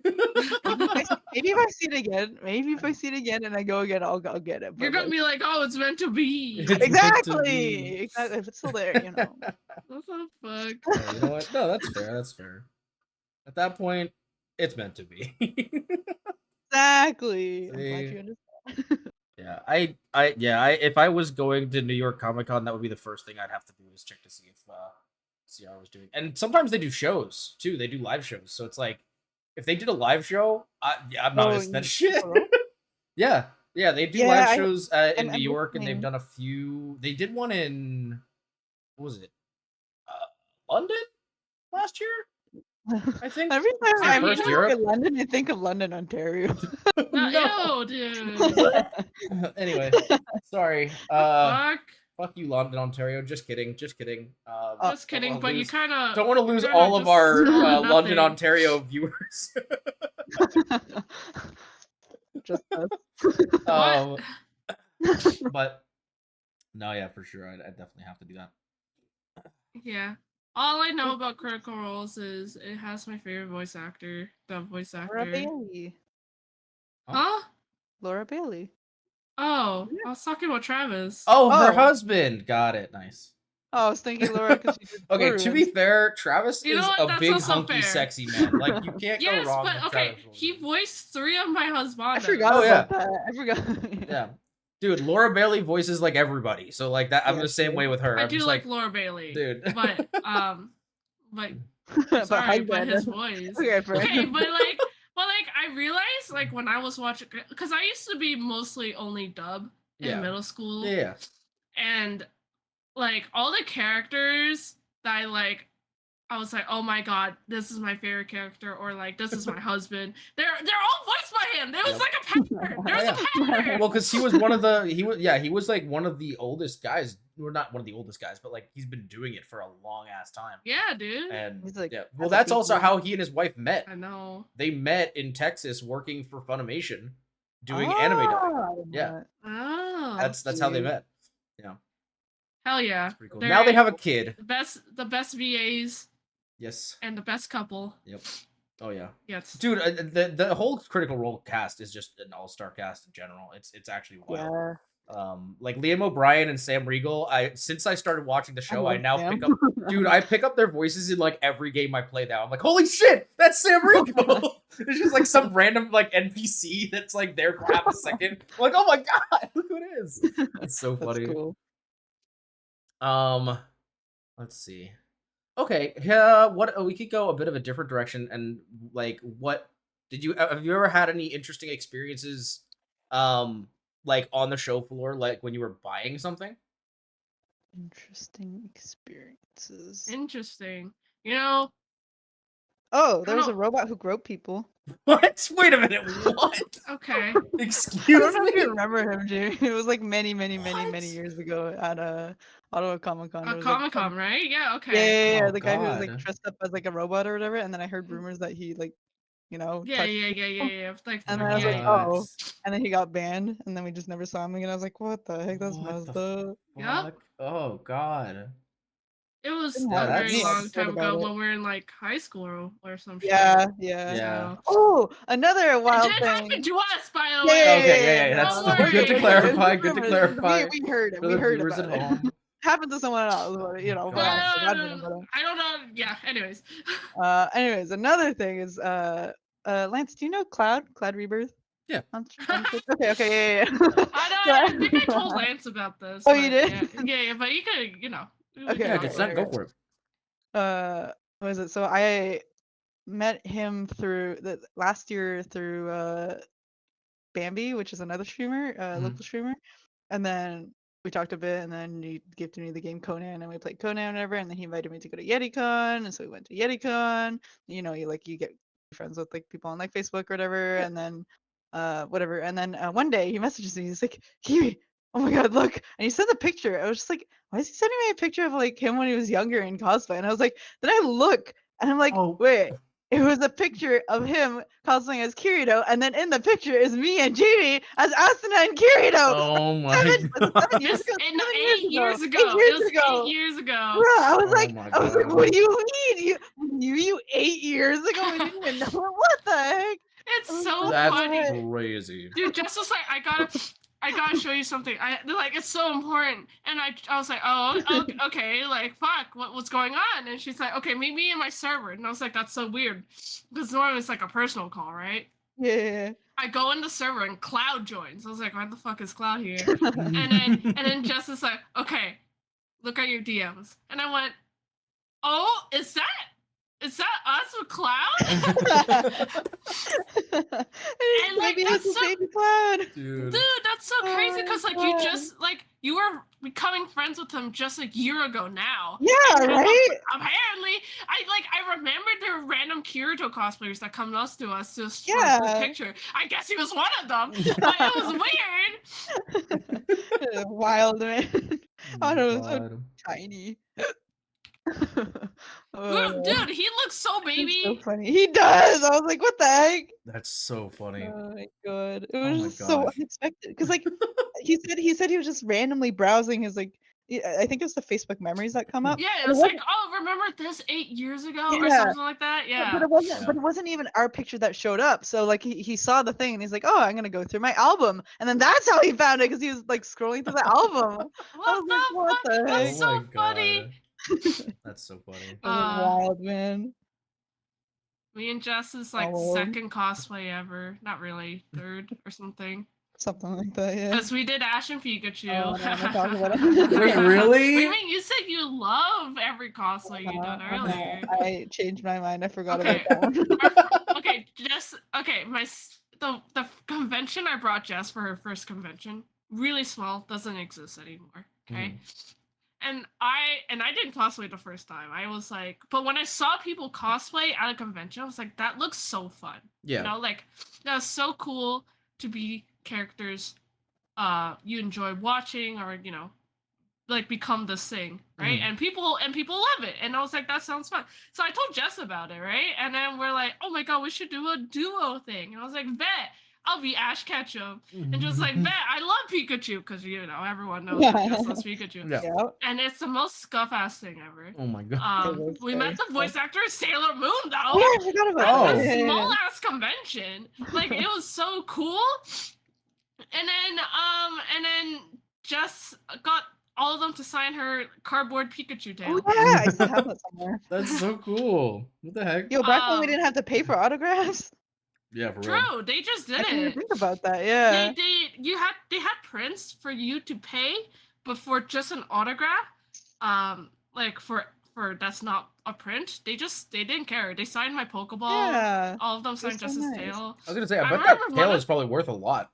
Maybe if I see it again, maybe if I see it again and I go again, I'll get it. You're But gonna like be like, oh, it's meant to be. It's meant to exactly, be. exactly. If it's still there, you know. What the fuck? Oh, you know what? No, that's fair. That's fair. At that point, it's meant to be. Exactly. I'm glad See? you understand. Yeah, if I was going to New York Comic Con, that would be the first thing I'd have to do is check to see if CR was doing. And sometimes they do shows too. They do live shows, so it's like if they did a live show, I'm not Oh, missing that you shit. for real? Yeah, yeah, they do Yeah, live shows in New I'm York, and they've listening. done a few. They did one in what was it? London last year, I think. Every time It's their Are first you? think Europe. of London, I think of London, Ontario. No. Ew, dude. Anyway, sorry. Fuck. Fuck you, London, Ontario. Just kidding. Just kidding. Just kidding, but you kind of Don't want to lose all of our London, nothing. Ontario viewers. Just us. um, but no, yeah, for sure. I definitely have to do that. Yeah. All I know about Critical Roles is it has my favorite voice actor, the voice Laura actor. Bailey. Huh? Laura Bailey. Oh, I was talking about Travis. Oh, her Oh. husband. Got it. Nice. Oh, I was thinking Laura because she did Okay, Blue to be and- fair, Travis You know is what? a That's big, also hunky, fair. sexy man. Like, you can't Yes, go wrong but with okay, Travis. he voiced 3 of my husbandos. I forgot Oh, about yeah. that. I forgot. Yeah. Dude, Laura Bailey voices like everybody. So, like, that I'm Yeah, the same true. way with her. I I'm do just like Laura Bailey, dude. but but But sorry, but husband. his voice. Okay, fair. Okay, but I realized like when I was watching, because I used to be mostly only dub in Yeah. middle school, Yeah. and like all the characters that I was like, oh my god, this is my favorite character, or like this is my husband. They're all voiced by him. There was Yep. like a pattern. There was Yeah. a pattern. Well, because he was one of the he was like one of the oldest guys. Or not one of the oldest guys, but like he's been doing it for a long ass time. Yeah, dude. And He's like, yeah, that's well, a that's big also deal. how he and his wife met. I know. They met in Texas working for Funimation, doing anime dubbing. I didn't know Yeah. that. Oh, That's how they cute. met. Yeah, hell yeah. it's pretty cool. They're Now they have a kid. the best VAs Yes. and the best couple. Yep. Oh yeah. Yes. Dude, the whole Critical Role cast is just an all-star cast in general. It's actually wild. Yeah. Like Liam O'Brien and Sam Riegel. Since I started watching the show, I love now Sam. pick up. Dude, I pick up their voices in like every game I play now. I'm like, holy shit, that's Sam Riegel. It's just like some random like NPC that's like there for half a second. I'm like, oh my god, look who it is. It's so That's funny. cool. Let's see. Okay, yeah. What we could go a bit of a different direction, and like, what have you ever had any interesting experiences, like on the show floor, like when you were buying something? Interesting experiences. Interesting. You know, Oh, there was a don't- robot who groped people. What? Wait a minute. What? okay. I Excuse don't know if me. you remember him, Jamie. It was like many What? years ago at Ottawa Comic Con. A Comic Con, right? Yeah, okay. Yeah, Oh, the guy who was like God. dressed up as like a robot or whatever. And then I heard rumors that he like you know. Yeah. Like, And then I was like, yeah. oh. And then he got banned, and then we just never saw him again. I was like, what the heck? That's What messed the up. Yep. fuck? Oh god. It was Didn't Yeah, a happen to very me. I that's long just heard time about ago it. when we were in like high school or some Yeah, shit. yeah. yeah. So. Oh, another It wild didn't happen thing. to us, by the Yeah, way. Okay, yeah. Don't That's worry. good to It's clarify. It's Good to rumors. clarify We heard it. for We the heard viewers about at it. home. Happened to someone else, but you know, Oh, whatever. gosh. Like, I didn't, but I don't know. Yeah. Anyways. anyways, another thing is Lance, do you know Cloud Rebirth? Yeah. Okay, yeah. I think I told Lance about this. Oh, but you did? Yeah, but you could, you know. Okay, Yeah, okay, consent, go for it. what is it? So I met him through last year through Bambi, which is another streamer, local streamer. And then we talked a bit, and then he gifted me the game Conan, and we played Conan and whatever. And then he invited me to go to YetiCon, and so we went to YetiCon. You know, you get friends with like people on like Facebook or whatever, and then whatever. And then one day he messages me. He's like, "Kiwi, oh my god, look!" And he sent a picture. I was just like, "Why is he sending me a picture of like him when he was younger in cosplay?" And I was like, then I look, and I'm like, Oh. wait. It was a picture of him cosplaying as Kirito, and then in the picture is me and Jamie as Asuna and Kirito. Oh my seven god. years ago. 8 years ago. 8 years It was ago. 8 years ago. Bruh, I was Oh like, my what God. do you mean? You 8 years ago? We didn't even know it. What the heck? It's so That's funny. crazy. Dude, Jess was like, I gotta show you something. They're like, it's so important. And I was like, oh, okay, like, fuck, what's going on? And she's like, okay, meet me in my server. And I was like, that's so weird. Because normally it's like a personal call, right? Yeah. I go in the server and Cloud joins. I was like, why the fuck is Cloud here? and then Jess is like, okay, look at your DMs. And I went, oh, is that us with Cloud? And like, maybe that's it's so- baby Cloud. Dude. Dude, that's so crazy because like you were becoming friends with him just a year ago now. Yeah, And right? apparently, I remember there were random Kirito cosplayers that come up to us just for Yeah. the picture. I guess he was one of them, but it was weird. Wild, man. I don't know, it was so God. tiny. Dude, he looks so baby. So funny. He does. I was like, what the heck? That's so funny. Oh my god. It Oh was my just so gosh. unexpected. Because like he said he was just randomly browsing his like I think it was the Facebook memories that come up. Yeah, it But was wasn't- like, oh, remember this 8 years ago or Yeah. something like that? Yeah. But it wasn't even our picture that showed up. So like he saw the thing and he's like, oh, I'm gonna go through my album, and then that's how he found it because he was like scrolling through the album. What the fuck? heck? That's so funny. That's so funny. That was wild, man. Me and Jess is like Oh. second cosplay ever. Not really, third or something. Something like that, yeah. Because we did Ash and Pikachu. Oh, no, I'm not talking about it. Wait, really? What do you mean? You said you love every cosplay you done earlier. I changed my mind. I forgot Okay. about that one. Okay, Jess. Okay, the convention I brought Jess for her first convention, really small, doesn't exist anymore. Okay. And I didn't cosplay the first time. I was like, but when I saw people cosplay at a convention, I was like, that looks so fun. Yeah. You know, like that was so cool to be characters you enjoy watching, or you know, like become this thing, right? And people love it. And I was like, that sounds fun. So I told Jess about it, right? And then we're like, oh my god, we should do a duo thing. And I was like, bet. I'll be Ash Ketchum. And just like, bet, I love Pikachu, because you know, everyone knows that Jess loves Pikachu. Yeah. Yep. And it's the most scuff-ass thing ever. Oh my god. was We very met the voice actor Sailor Moon Oh, though. yeah, I forgot about Oh. that. At a Yeah, small ass convention. Like it was so cool. And then Jess got all of them to sign her cardboard Pikachu tail. Oh yeah, I still have that somewhere. That's so cool. What the heck? Yo, back when we didn't have to pay for autographs. Yeah, for real. True, they just I did didn't even it. think about that. Yeah. They had prints for you to pay, but for just an autograph, like for that's not a print. They didn't care. They signed my Pokeball. Yeah. All of them signed so Jess's nice. tail. I was gonna say, I I bet that remember tail one is probably worth a lot.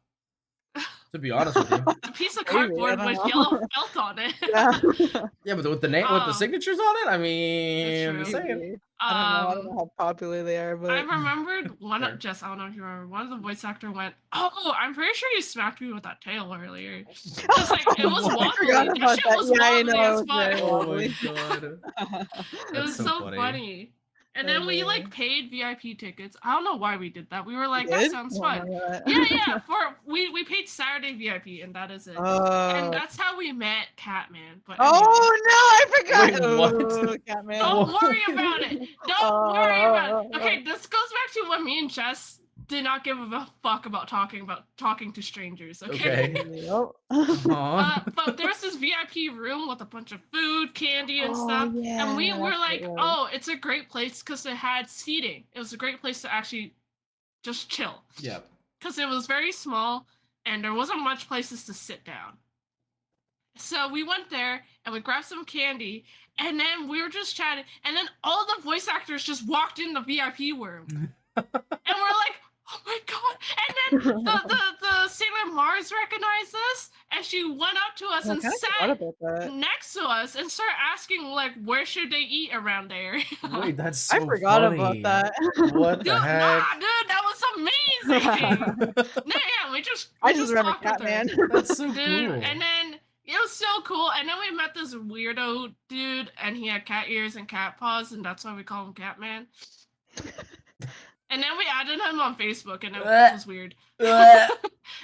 To be honest with you. It's a piece of Maybe, I cardboard don't with know. yellow felt on it. Yeah. Yeah, but with the name, with the Oh. signatures on it, I mean, I'm That's just true. saying. Maybe. I don't know how popular they are, but I remembered one Fair. of Jess. I don't know if you remember. One of the voice actor went, "Oh, I'm pretty sure you smacked me with that tail earlier." Just like it was I wobbly. forgot That about shit that. was Yeah, I wobbly know, as it was very fuck. Oh my wobbly. god. It That's was so funny. And then we Okay. paid VIP tickets. I don't know why we did that. We were like, that did? sounds Oh fun. my God. Yeah. We paid Saturday VIP, and that is it. And Oh. that's how we met Catman. But Oh anyway, no, I forgot. Wait, what? Oh, Catman. don't worry about it. Don't worry about it. Okay, this goes back to when me and Jess did not give a fuck about talking to strangers. Okay. Yep. Aw. But there was this VIP room with a bunch of food, candy, and Oh, stuff. yeah, And we were that's what like, it was. oh, it's a great place because it had seating. It was a great place to actually just chill. Yeah. Because it was very small and there wasn't much places to sit down. So we went there and we grabbed some candy and then we were just chatting. And then all the voice actors just walked in the VIP room. And we're like, oh my God. And then the Sailor Mars recognized us and she went up to us I and kinda forgot sat about that. next to us and started asking like where should they eat around there. Wait, that's so I forgot about funny. that. What the Dude, heck? nah, dude, that was amazing. Nah, yeah, we just remember talked with her. Catman. That's so Dude, cool. and then it was so cool. And then we met this weirdo dude, and he had cat ears and cat paws, and that's why we call him Catman. And then we added him on Facebook, and it was weird.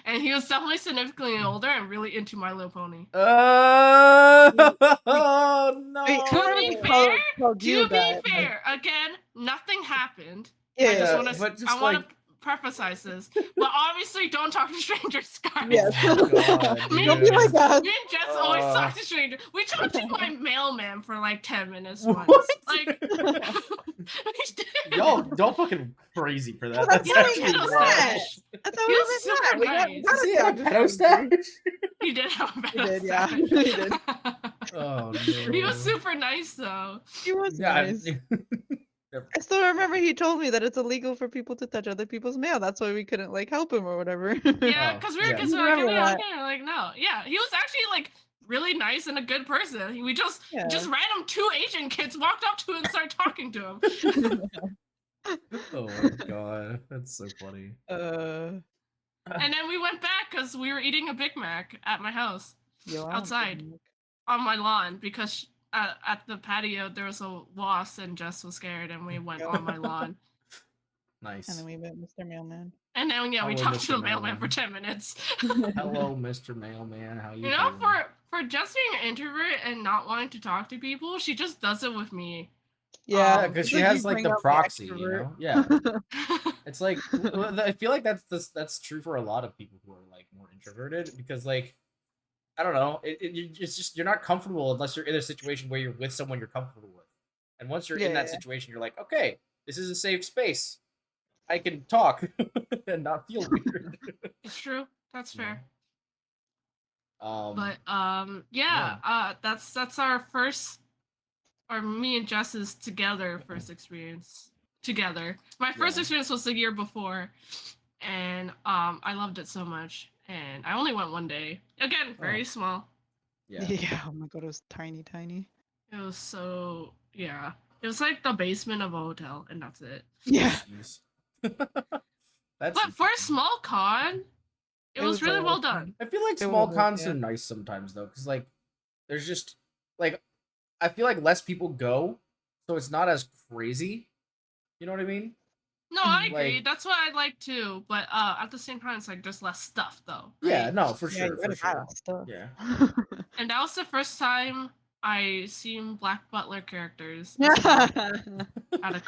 And he was definitely significantly older and really into My Little Pony. Oh no! Wait, To be called fair, you to be that, like- fair, again, nothing happened. Yeah, I just Yeah, want to. but just I want like- to preface this, but obviously, don't talk to strangers, guys. Yes. Oh, God, Don't be like dude. us. Me and Jess always talk to strangers. We talked to my mailman for like 10 minutes once. What? Like, Y'all, don't fucking crazy for that. Well, That's Yeah, actually pedo wild. stash. That's how He we was met. super We got nice. Does he to have talk a to pedo strangers. stash? He did have a He pedo did, yeah. stash. He did. Oh no. He was super nice though. He was Yeah. nice. I still remember he told me that it's illegal for people to touch other people's mail. That's why we couldn't like help him or whatever. Yeah, Oh, because we were yeah. kids. You Like, remember yeah, that. okay, like no, yeah, he was actually like really nice and a good person. We just Yeah. random two Asian kids walked up to him and started talking to him. Oh my god, that's so funny. And then we went back because we were eating a Big Mac at my house Yo, I want outside Big Mac. on my lawn because at the patio there was a wasp and Jess was scared and we went on my lawn. Nice. And then we met Mr. Mailman. And then we Hello, talked to Mr. the mailman for Mailman. 10 minutes. Hello, Mr. Mailman. How you You know, doing? for Jess being an introvert and not wanting to talk to people, she just does it with me. Yeah, Yeah, because it's she like has you like bring the out the proxy, you extrovert. know? Yeah. It's like I feel like that's true for a lot of people who are like more introverted because like I don't know, it's just you're not comfortable unless you're in a situation where you're with someone you're comfortable with, and once you're in that Yeah. situation, you're like, okay, this is a safe space, I can talk and not feel weird. It's true. That's fair. But But yeah, that's our first, or me and Jess's together first experience together. My first Yeah. experience was the year before, and I loved it so much. And I only went one day. Again, very Oh. small. yeah, Yeah, oh my god, it was tiny. It was so yeah. It was like the basement of a hotel, and that's it. Yeah. Jeez. That's But for a interesting. small con, it was really well done. I feel like It small was, cons yeah. are nice sometimes though, because like there's just like I feel like less people go, so it's not as crazy. You know what I mean? No, I agree. Like- That's what I like too. But at the same time, it's like there's less stuff though. Yeah, right? no, for Yeah, sure, you for gotta sure. have stuff. Yeah. And that was the first time I seen Black Butler characters. At a,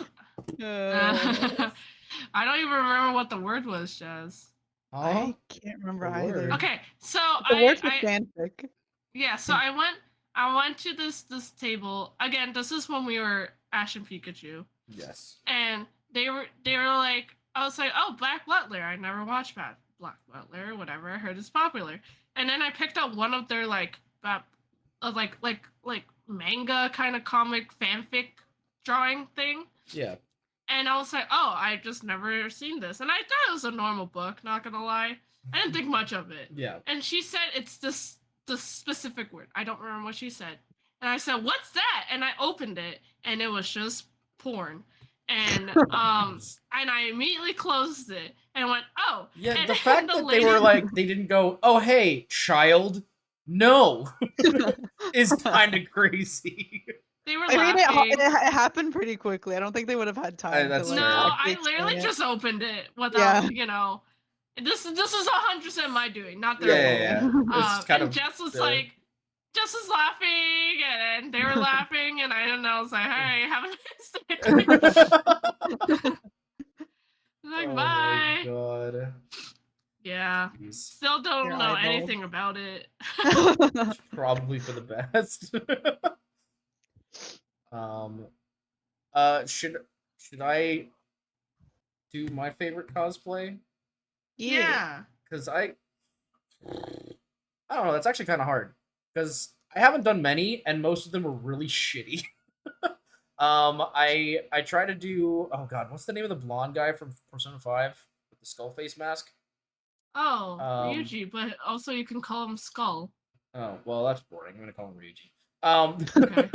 I don't even remember what the word was, Jazz. Oh, I can't remember The either. word. Okay, so The word for I fanfic. yeah, so I went to this table again. This is when we were Ash and Pikachu, yes. and they were like, I was like, oh, Black Butler. I never watched Black Butler, whatever. I heard it's popular, and then I picked up one of their like manga kind of comic fanfic drawing thing. Yeah. And I was like, oh, I've just never seen this. And I thought it was a normal book, not gonna lie. I didn't think much of it. Yeah. And she said it's the specific word. I don't remember what she said. And I said, what's that? And I opened it, and it was just porn. And and I immediately closed it and went, oh. Yeah, and the fact the that lady- they were like they didn't go, oh hey, child, no, is kind of crazy. They were I mean, laughing. it happened pretty quickly. I don't think they would have had time to that's like No, fair. actually I literally explain it. just opened it Yeah. without, this is 100% my doing, not their Yeah. fault. It's kind And of Jess was silly. like, Jess was laughing, and they were laughing, and I don't know. I was like, all right, have a nice day. Like, Oh my bye. god. Yeah. Jeez. Still don't Your know eyeballs. anything about it. It's probably for the best. um should I do my favorite cosplay? Yeah. Because I don't know, that's actually kind of hard. Because I haven't done many, and most of them are really shitty. I try to do, oh god, what's the name of the blonde guy from Persona 5 with the skull face mask? Oh, Um Ryuji, but also you can call him Skull. oh, well, that's boring. I'm gonna call him Ryuji. Okay.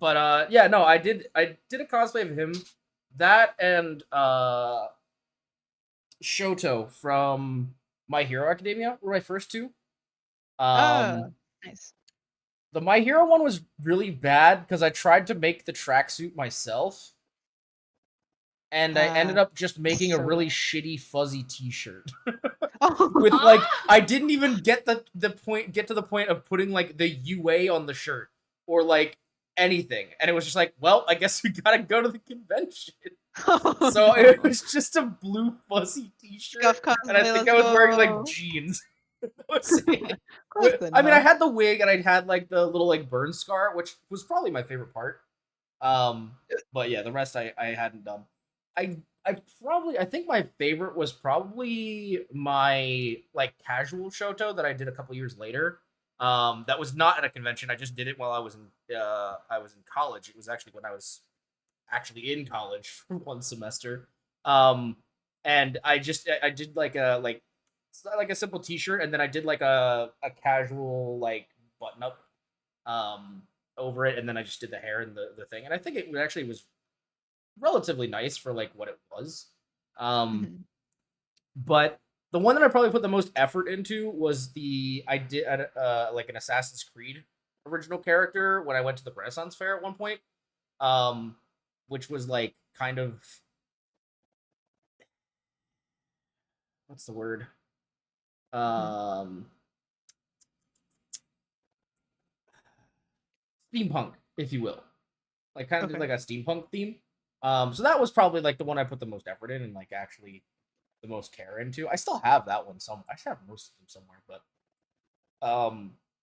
But yeah, no, I did a cosplay of him. That and Shoto from My Hero Academia were my first two. Oh, nice. The My Hero one was really bad because I tried to make the tracksuit myself, and I ended up just making a so really bad. shitty fuzzy T-shirt Oh, with like I didn't even get to the point of putting like the UA on the shirt or like anything, and it was just like, well, I guess we gotta go to the convention. So it was just a blue fuzzy T-shirt, Scuff and I cosplay, think let's I was wearing like go. jeans. That was it. Close I mean, I enough. had the wig and I had like the little like burn scar, which was probably my favorite part. But yeah, the rest I hadn't done. I think my favorite was probably my like casual Shoto that I did a couple years later. That was not at a convention. I just did it while I was in college. It was actually when I was actually in college for one semester. Um, and I did like a simple T-shirt, and then I did like a casual like button up over it, and then I just did the hair and the thing, and I think it actually was relatively nice for like what it was. Um, Mhm. but the one that I probably put the most effort into was I did like an Assassin's Creed original character when I went to the Renaissance Fair at one point, um, which was like kind of what's the word um steampunk, if you will, like kind of did Okay. like a steampunk theme. So that was probably like the one I put the most effort in and like actually the most care into. I still have that one some. I should have most of them somewhere, but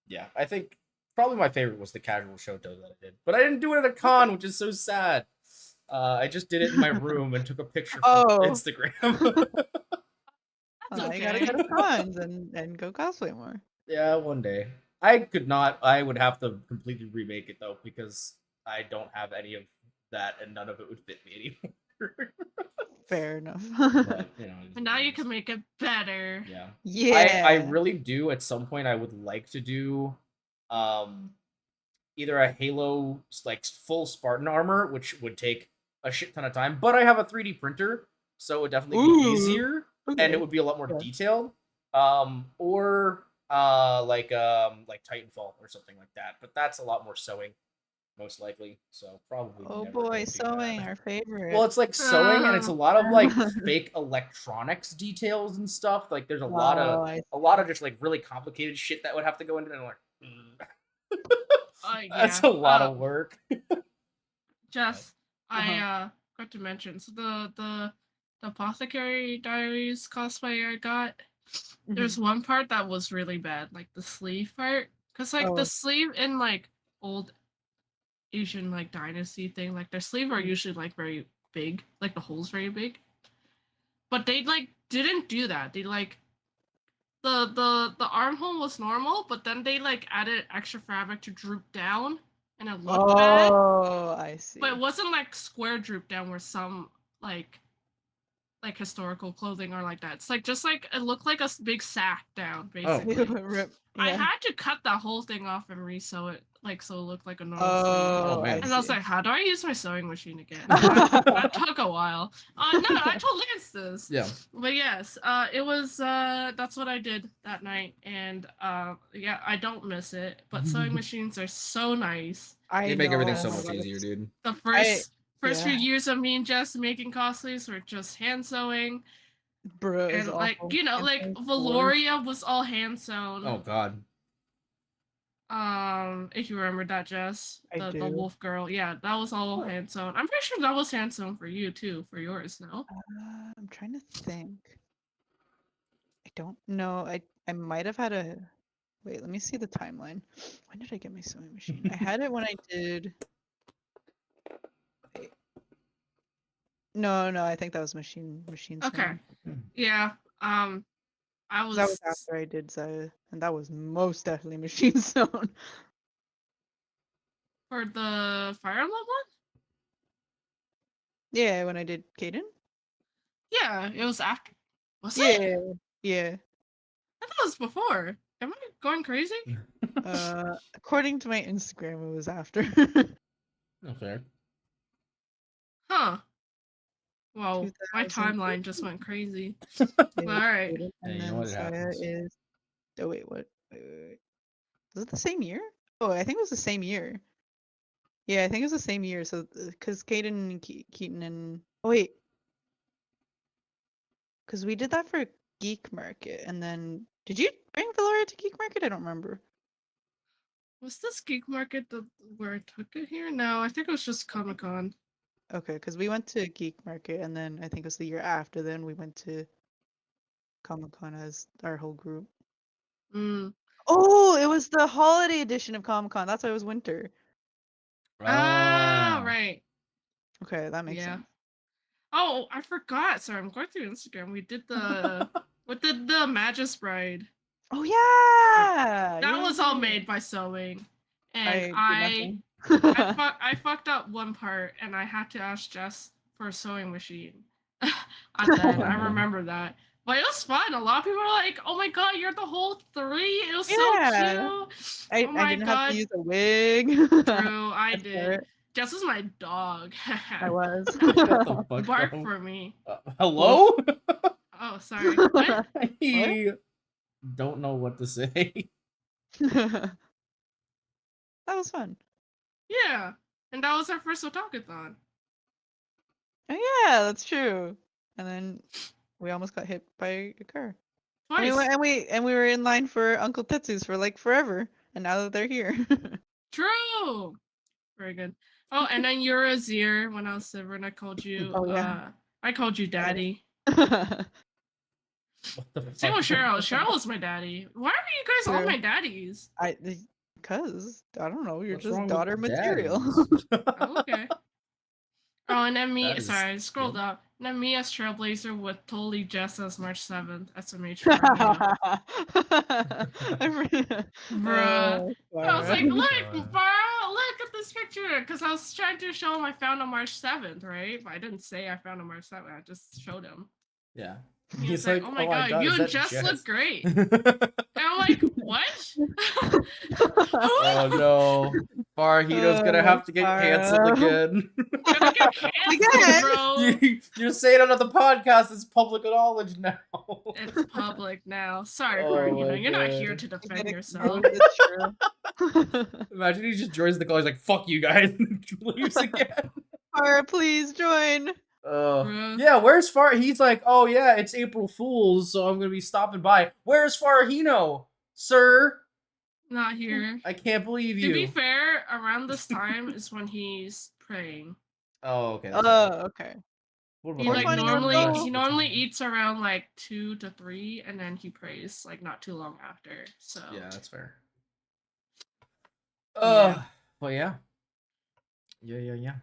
yeah, I think probably my favorite was the casual Shoto that I did, but I didn't do it at a con, which is so sad. I just did it in my room and took a picture for Oh, Instagram. That's well, you gotta okay. go to cons and go cosplay more. Yeah, one day. I could not. I would have to completely remake it though because I don't have any of that, and none of it would fit me anymore. Fair enough. But it is But what now it you is. can make it better. Yeah. I Yeah. really do at some point I would like to do um either a Halo like full Spartan armor, which would take a shit ton of time, but I have a 3D printer, so it would definitely be Ooh. easier and it Okay. would be a lot more Yeah. detailed. Or like Titanfall or something like that. But that's a lot more sewing, most likely. So probably Oh never boy, gonna do sewing, that. our favorite. Well, it's like sewing and it's a lot of like Oh, fake electronics details and stuff. Like there's I a lot of just like really complicated shit that would have to go into it. And I'm like, that's Yeah. a lot of work. Jess, I Uh-huh. got to mention. So the Apothecary Diaries cosplay I got, there's Mhm. one part that was really bad, like the sleeve part. Cause like the Oh. sleeve in like old Asian like dynasty thing, like their sleeve are Mhm. usually like very big, like the hole's very big. But they like didn't do that. They like the armhole was normal, but then they like added extra fabric to droop down, and it looked bad. Oh, I But it see. wasn't like square droop down where some like historical clothing are like that. It's like just like it looked like a big sack down Oh. basically. Rip. I Yeah. had to cut that whole thing off and resew it like so it looked like a normal sleeve. Oh, man. I And I was see. like, how do I use my sewing machine again? That took a while. No, I told Lance this. Yeah. But yes, it was that's what I did that night, and yeah, I don't miss it. But sewing machines are so nice. I They make everything know. so Oh my much God, easier, it's- dude. The I first few yeah, years of me and Jess making cosplays were just hand sewing, bro, it was and like awful. you know, It's like the worst. Valoria was all hand sewn. Oh god. If you remember that, Jess, I the do. wolf girl, yeah, that was all hand sewn. I'm pretty sure that was hand sewn for you too, for yours, no? I'm trying to think. I don't know. I might have had a. Wait, let me see the timeline. When did I get my sewing machine? I had it when I did. Wait. No, no, I think that was machine Okay, sewing. yeah. I 'Cause that was was after I did Zaya, and that was most definitely machine sewn. for the Fire Emblem one. Yeah, when I did Kaden. Yeah, it was after. Was it? Yeah, yeah. I thought it was before. Am I going crazy? According to my Instagram, it was after. No fair. Huh. Well, my 2000. timeline just went crazy. Yeah, But all right. Kaden, Hey, and you know then what? It Saya happens. is. Oh wait, what? Wait. Was it the same year? Oh, I think it was the same year. Yeah, I think it was the same year. So, because Kaden and Keaton and oh wait, because we did that for Geek Market, and then did you bring Valoria to Geek Market? I don't remember. Was this Geek Market where I took it here? No, I think it was just Comic Con. Okay, because we went to Geek Market, and then I think it was the year after. Then we went to Comic Con as our whole group. Mm. Oh, it was the holiday edition of Comic Con. That's why it was winter. Ah, right. Okay, that makes Yeah. sense. Oh, I forgot. Sorry, I'm going through Instagram. We did the the Magus Bride. Oh yeah, That was all yeah. made by sewing, and I did I nothing. I fucked up one part, and I had to ask Jess for a sewing machine. At then, I man. remember that. But it was fun. A lot of people were like, "Oh my god, you're the whole three! It was so Yeah. cute! I Oh my didn't have god!" to use a wig. True, I That's did. part. Jess was my dog. I was. Shut the fuck Bark up. for me. Hello? Oh, sorry. What? I don't know what to say. That was fun. Yeah, and that was our first otakuthon. Oh yeah, that's true. And then we almost got hit by a car. And we Twice. went and we were in line for Uncle Tetsu's for like forever. And now that they're here. True. Very good. Oh, and then you're a Zir when I was Silver, and I called you. Oh yeah. I called you Daddy. What the Same with fuck? Cheryl. Cheryl was my daddy. Why are you guys all True. my daddies? Because I don't know, you're What's just wrong daughter with material. daddies? Oh, okay. Oh, and then me. That is Sorry, I scrolled good. up. And then me as Trailblazer with totally Jess as March 7th. SMH for Arena. Bruh. I was like, sorry. look, bro, look at this picture. Because I was trying to show him I found on March 7th, right? But I didn't say I found on March 7th. I just showed him. Yeah. He was like, oh my god, you is and that Jess look Jess?" great. And I'm like, what? Oh no. Farhito's gonna have to get canceled again. Gonna get canceled, bro. You're saying it on the podcast, it's public knowledge now. It's public now. Sorry, Oh Farhito. my You're not here God. to I defend get yourself. exposed, it's true. Imagine he just joins the call, he's like, fuck you guys, and leaves again. Far, please join. Bruh. Yeah, where's Far? He's like, oh yeah, it's April Fool's, so I'm gonna be stopping by. Where's Farhino, sir? Not here. I can't believe you. To be fair, around this time is when he's praying. Oh, okay. That's right. Okay. What He about like funny, let's normally go. he normally eats around like 2 to 3, and then he prays like not too long after. So Yeah, that's fair. Yeah. But yeah. Yeah.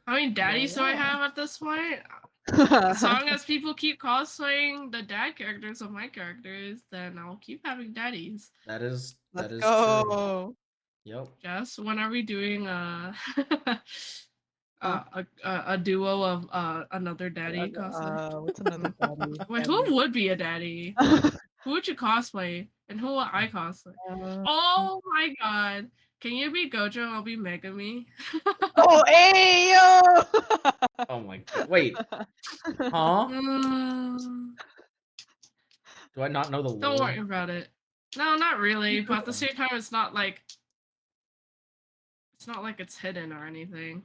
how many daddies do I Yeah. have at this point? As long as people keep cosplaying the dad characters of my characters, then I'll keep having daddies. That is Let's true. go. Yep. Jess, when are we doing Huh? a duo of another daddy cosplay? What's another daddy? Wait, who would be a daddy? Who would you cosplay? And who would I cosplay? Oh my god. Can you be Gojo? I'll be Megami. Oh, hey yo! Oh my god. Wait. Huh? Mm, Do I not know the don't worry lore? about it. No, not really. But at the same time, it's not like it's hidden or anything.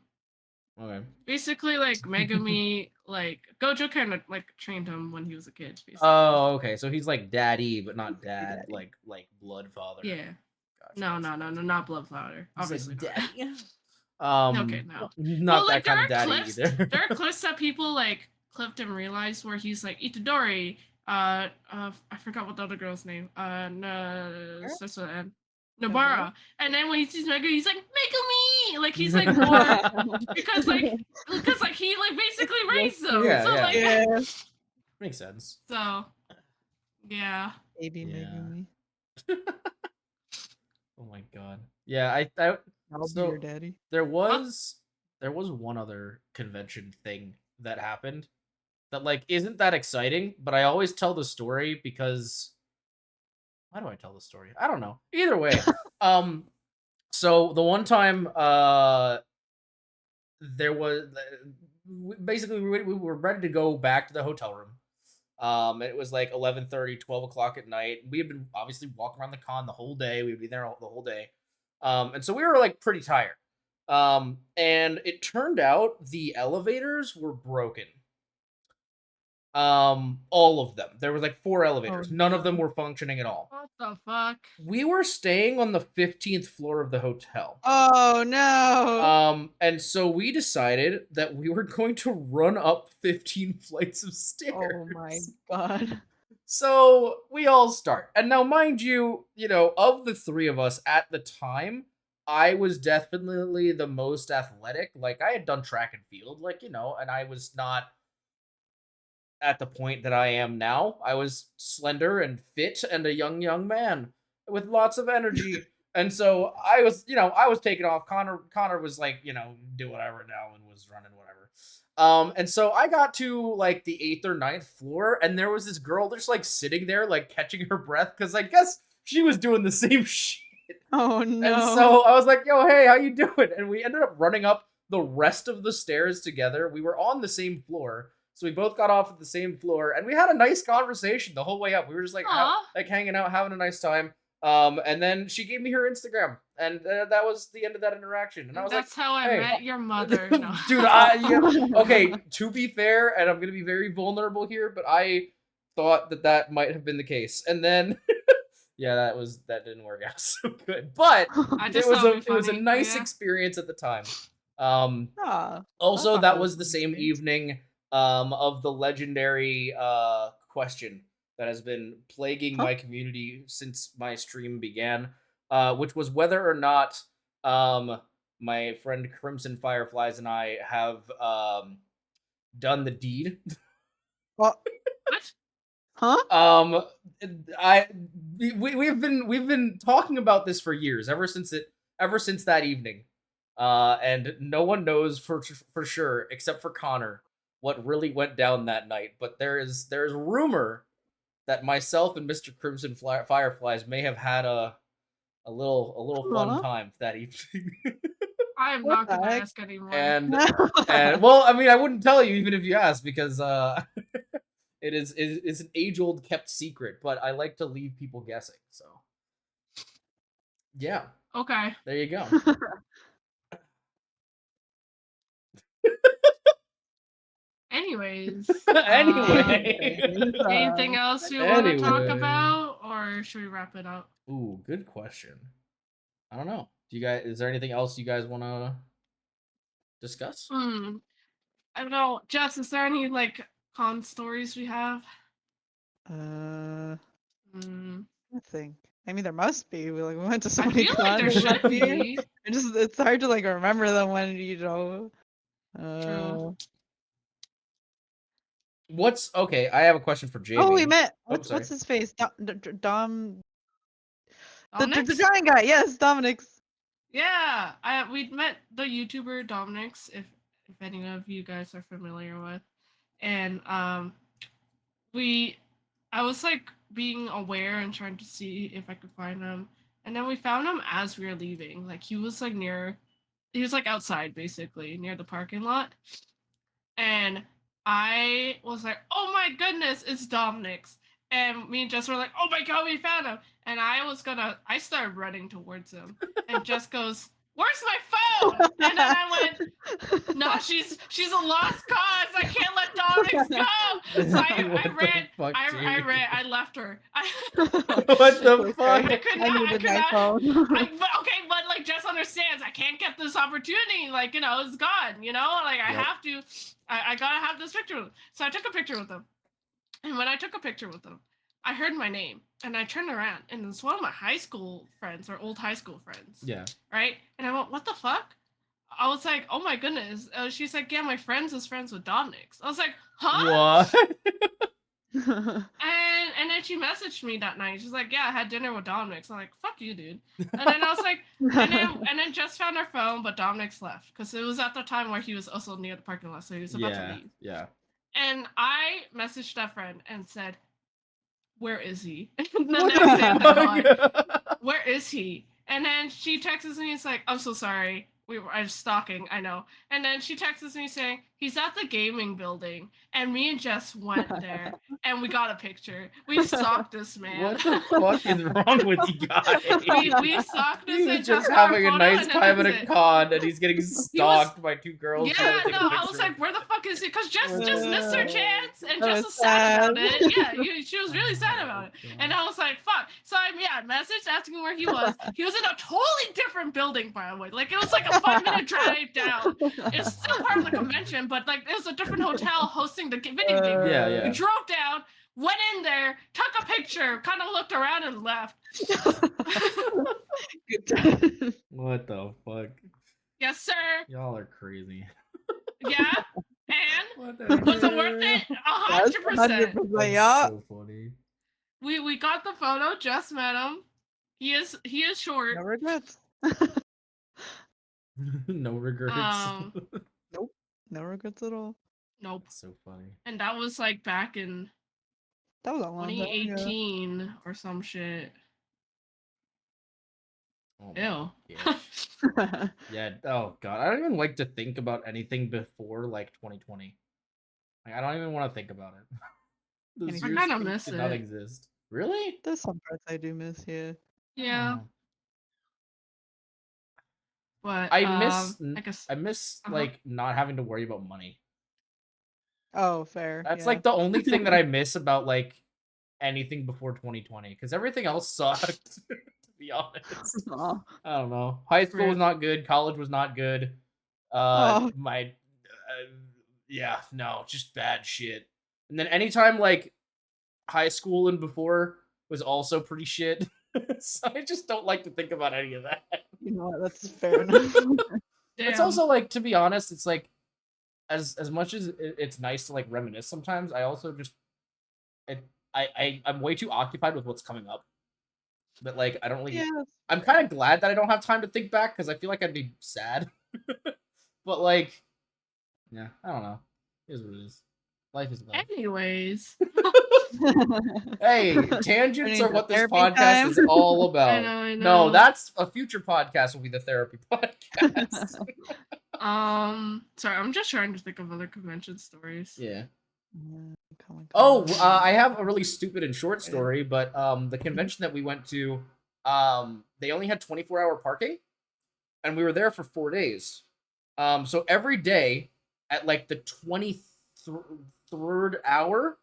Okay. Basically, like Megami, like Gojo kind of like trained him when he was a kid. Basically. Oh, okay. So he's like daddy, but not Your dad, daddy. like blood father. Yeah. Gotcha, No, gotcha, no, no, gotcha. no, not Bloodfather. He's like Obviously not. daddy. Okay, no. Not Well, that like there kind of are daddy clips. either. There are clips that people like clipped and realized where he's like Itadori. I forgot what the other girl's name. Starts with an N. Nobara. And then when he sees Mega, he's like Megumi. Like he's like more because he like basically raised them. Yeah, So yeah. like Yeah. Makes sense. so yeah. Baby Yeah. Megumi. Oh my god. Yeah, I'll be so your daddy. there was one other convention thing that happened that like isn't that exciting, but I always tell the story because why do I tell the story? I don't know. Either way, so the one time there was basically we were ready to go back to the hotel room. It was like 11:30, 12 o'clock at night. We had been obviously walking around the con the whole day. We'd be there the whole day. And so we were like pretty tired. And it turned out the elevators were broken. All of them. There was like 4 elevators. Oh, None of them no. were functioning at all. What the fuck? We were staying on the 15th floor of the hotel. Oh no. And so we decided that we were going to run up 15 flights of stairs. Oh my god. So we all start. And now, mind you, of the 3 of us at the time, I was definitely the most athletic. Like, I had done track and field, and I was not at the point that I am now. I was slender and fit and a young man with lots of energy. And so I was taking off. Connor was like, do whatever now and was running whatever. And so I got to like the 8th or 9th floor, and there was this girl just like sitting there, like catching her breath, because I guess she was doing the same shit. Oh no. And so I was like, yo, hey, how you doing? And we ended up running up the rest of the stairs together. We were on the same floor. So we both got off at the same floor, and we had a nice conversation the whole way up. We were just like, hanging out, having a nice time. And then she gave me her Instagram, and that was the end of that interaction. And I was That's like, how I hey. met your mother. No. Dude, okay, to be fair, and I'm going to be very vulnerable here, but I thought that might have been the case. And then yeah, that didn't work out so good. But it was a nice experience at the time. Also, that was the same evening of the legendary question that has been plaguing my community since my stream began, which was whether or not my friend Crimson Fireflies and I have done the deed. What? Huh? We've been talking about this for years, ever since that evening. And no one knows for sure except for Connor what really went down that night. But there's rumor that myself and Mr. Crimson Fireflies may have had a little fun time that evening. I am not gonna ask anymore. And well, I mean, I wouldn't tell you even if you asked, because it's an age-old kept secret, but I like to leave people guessing. So yeah. Okay. There you go. Anyways. Anyway. Anything else you want to talk about, or should we wrap it up? Ooh, good question. I don't know. Is there anything else you guys want to discuss? I don't know. Jess, is there any like con stories we have? I think. I mean, there must be. We went to so I many feel cons. like there should be. It's hard to like remember them when True. What's okay? I have a question for Jamie. Oh, we met. What's his face? Dom. The Dominix? giant guy. Yes, Dominic's. Yeah, we'd met the YouTuber Dominix, if any of you guys are familiar with, and I was like being aware and trying to see if I could find him, And then we found him as we were leaving. Like he was like outside basically near the parking lot. And I was like, "Oh my goodness, it's Dominic's!" And me and Jess were like, "Oh my god, we found him!" And I started running towards him, and Jess goes, "Where's my phone?" And then I went, "No, she's a lost cause. I can't let Dominic's go." So I ran. I ran. I left her. What the Okay. fuck? I could I not. I needed could my not. phone. But like Jess understands. I can't get this opportunity. Like it's gone. Like I Yep. have to. I gotta have this picture with him. So I took a picture with him, and when I took a picture with him, I heard my name, and I turned around, and it's one of my high school friends, or old high school friends. Yeah. Right. And I went, "What the fuck?" I was like, "Oh my goodness." She's like, "Yeah, my friends is friends with Dominic's." I was like, "Huh?" What? And then she messaged me that night. She's like, "Yeah, I had dinner with Dominic's." I'm like, "Fuck you, dude." And then I was like, and then Jess found her phone, but Dominic's left because it was at the time where he was also near the parking lot, so he was about to leave. Yeah. And I messaged that friend and said, "Where is he?" the What next day on the call, fuck? "Where is he?" And then she texts me. It's like, "I'm so sorry. I was stalking. I know." And then she texts me saying, "He's at the gaming building." And me and Jess went there, and we got a picture. We stalked this man. What the fuck is wrong with you guys? we stalked this He man. was just took our having a photo, nice and then time at that's a it. con, and he's getting stalked by two girls. Yeah, trying to take no, a I was picture like, with "Where the fuck is he?" Because Jess just missed her chance, and That Jess was was sad about sad. it. Yeah, she was really sad about it. And I was like, "Fuck!" So I messaged asking where he was. He was in a totally different building, by the way. Like it was like a 5-minute drive down. It's still part of the convention, but like it was a different hotel hosting the video game. Yeah. We drove down, went in there, took a picture, kind of looked around, and left. Good time. What the fuck? Yes, sir. Y'all are crazy. Yeah. And What the was it worth it? Yes, 100%. 100%. That's Yeah. so funny. We got the photo. Just met him. He is short. No regrets. No regrets. Nope. No regrets at all. Nope. So funny. And that was like back in That was a long time ago. 2018 or some shit. Oh Ew. my gosh. Yeah. Oh god. I don't even like to think about anything before like 2020. Like I don't even want to think about it. Those I years kinda did miss not it. exist. Really? There's some parts I do miss, yeah. Yeah. Oh. But I miss. I guess I miss Uh-huh. like not having to worry about money. Oh, fair. That's yeah. like the only thing that I miss about like anything before 2020 because everything else sucked. To be honest, Aw. I don't know. High school was Rip. not good. College was not good. Aw. Yeah, no, just bad shit. And then anytime like high school and before was also pretty shit. So I just don't like to think about any of that. You know what? That's fair enough. It's Damn. also like, to be honest, it's like as much as it's nice to like reminisce sometimes, I also just I'm way too occupied with what's coming up. But like I don't really Yeah. I'm kind of glad that I don't have time to think back because I feel like I'd be sad. But like yeah, I don't know. It is what it is. Life is life. Anyways, Hey, tangents Turning are to what this therapy podcast time. is all about. I know. No, that's a future podcast will be the therapy podcast. Sorry, I'm just trying to think of other convention stories. Yeah. Comic-Con. Oh, I have a really stupid and short story, but the convention that we went to, they only had 24-hour parking, and we were there for 4 days. So every day at like the 23rd hour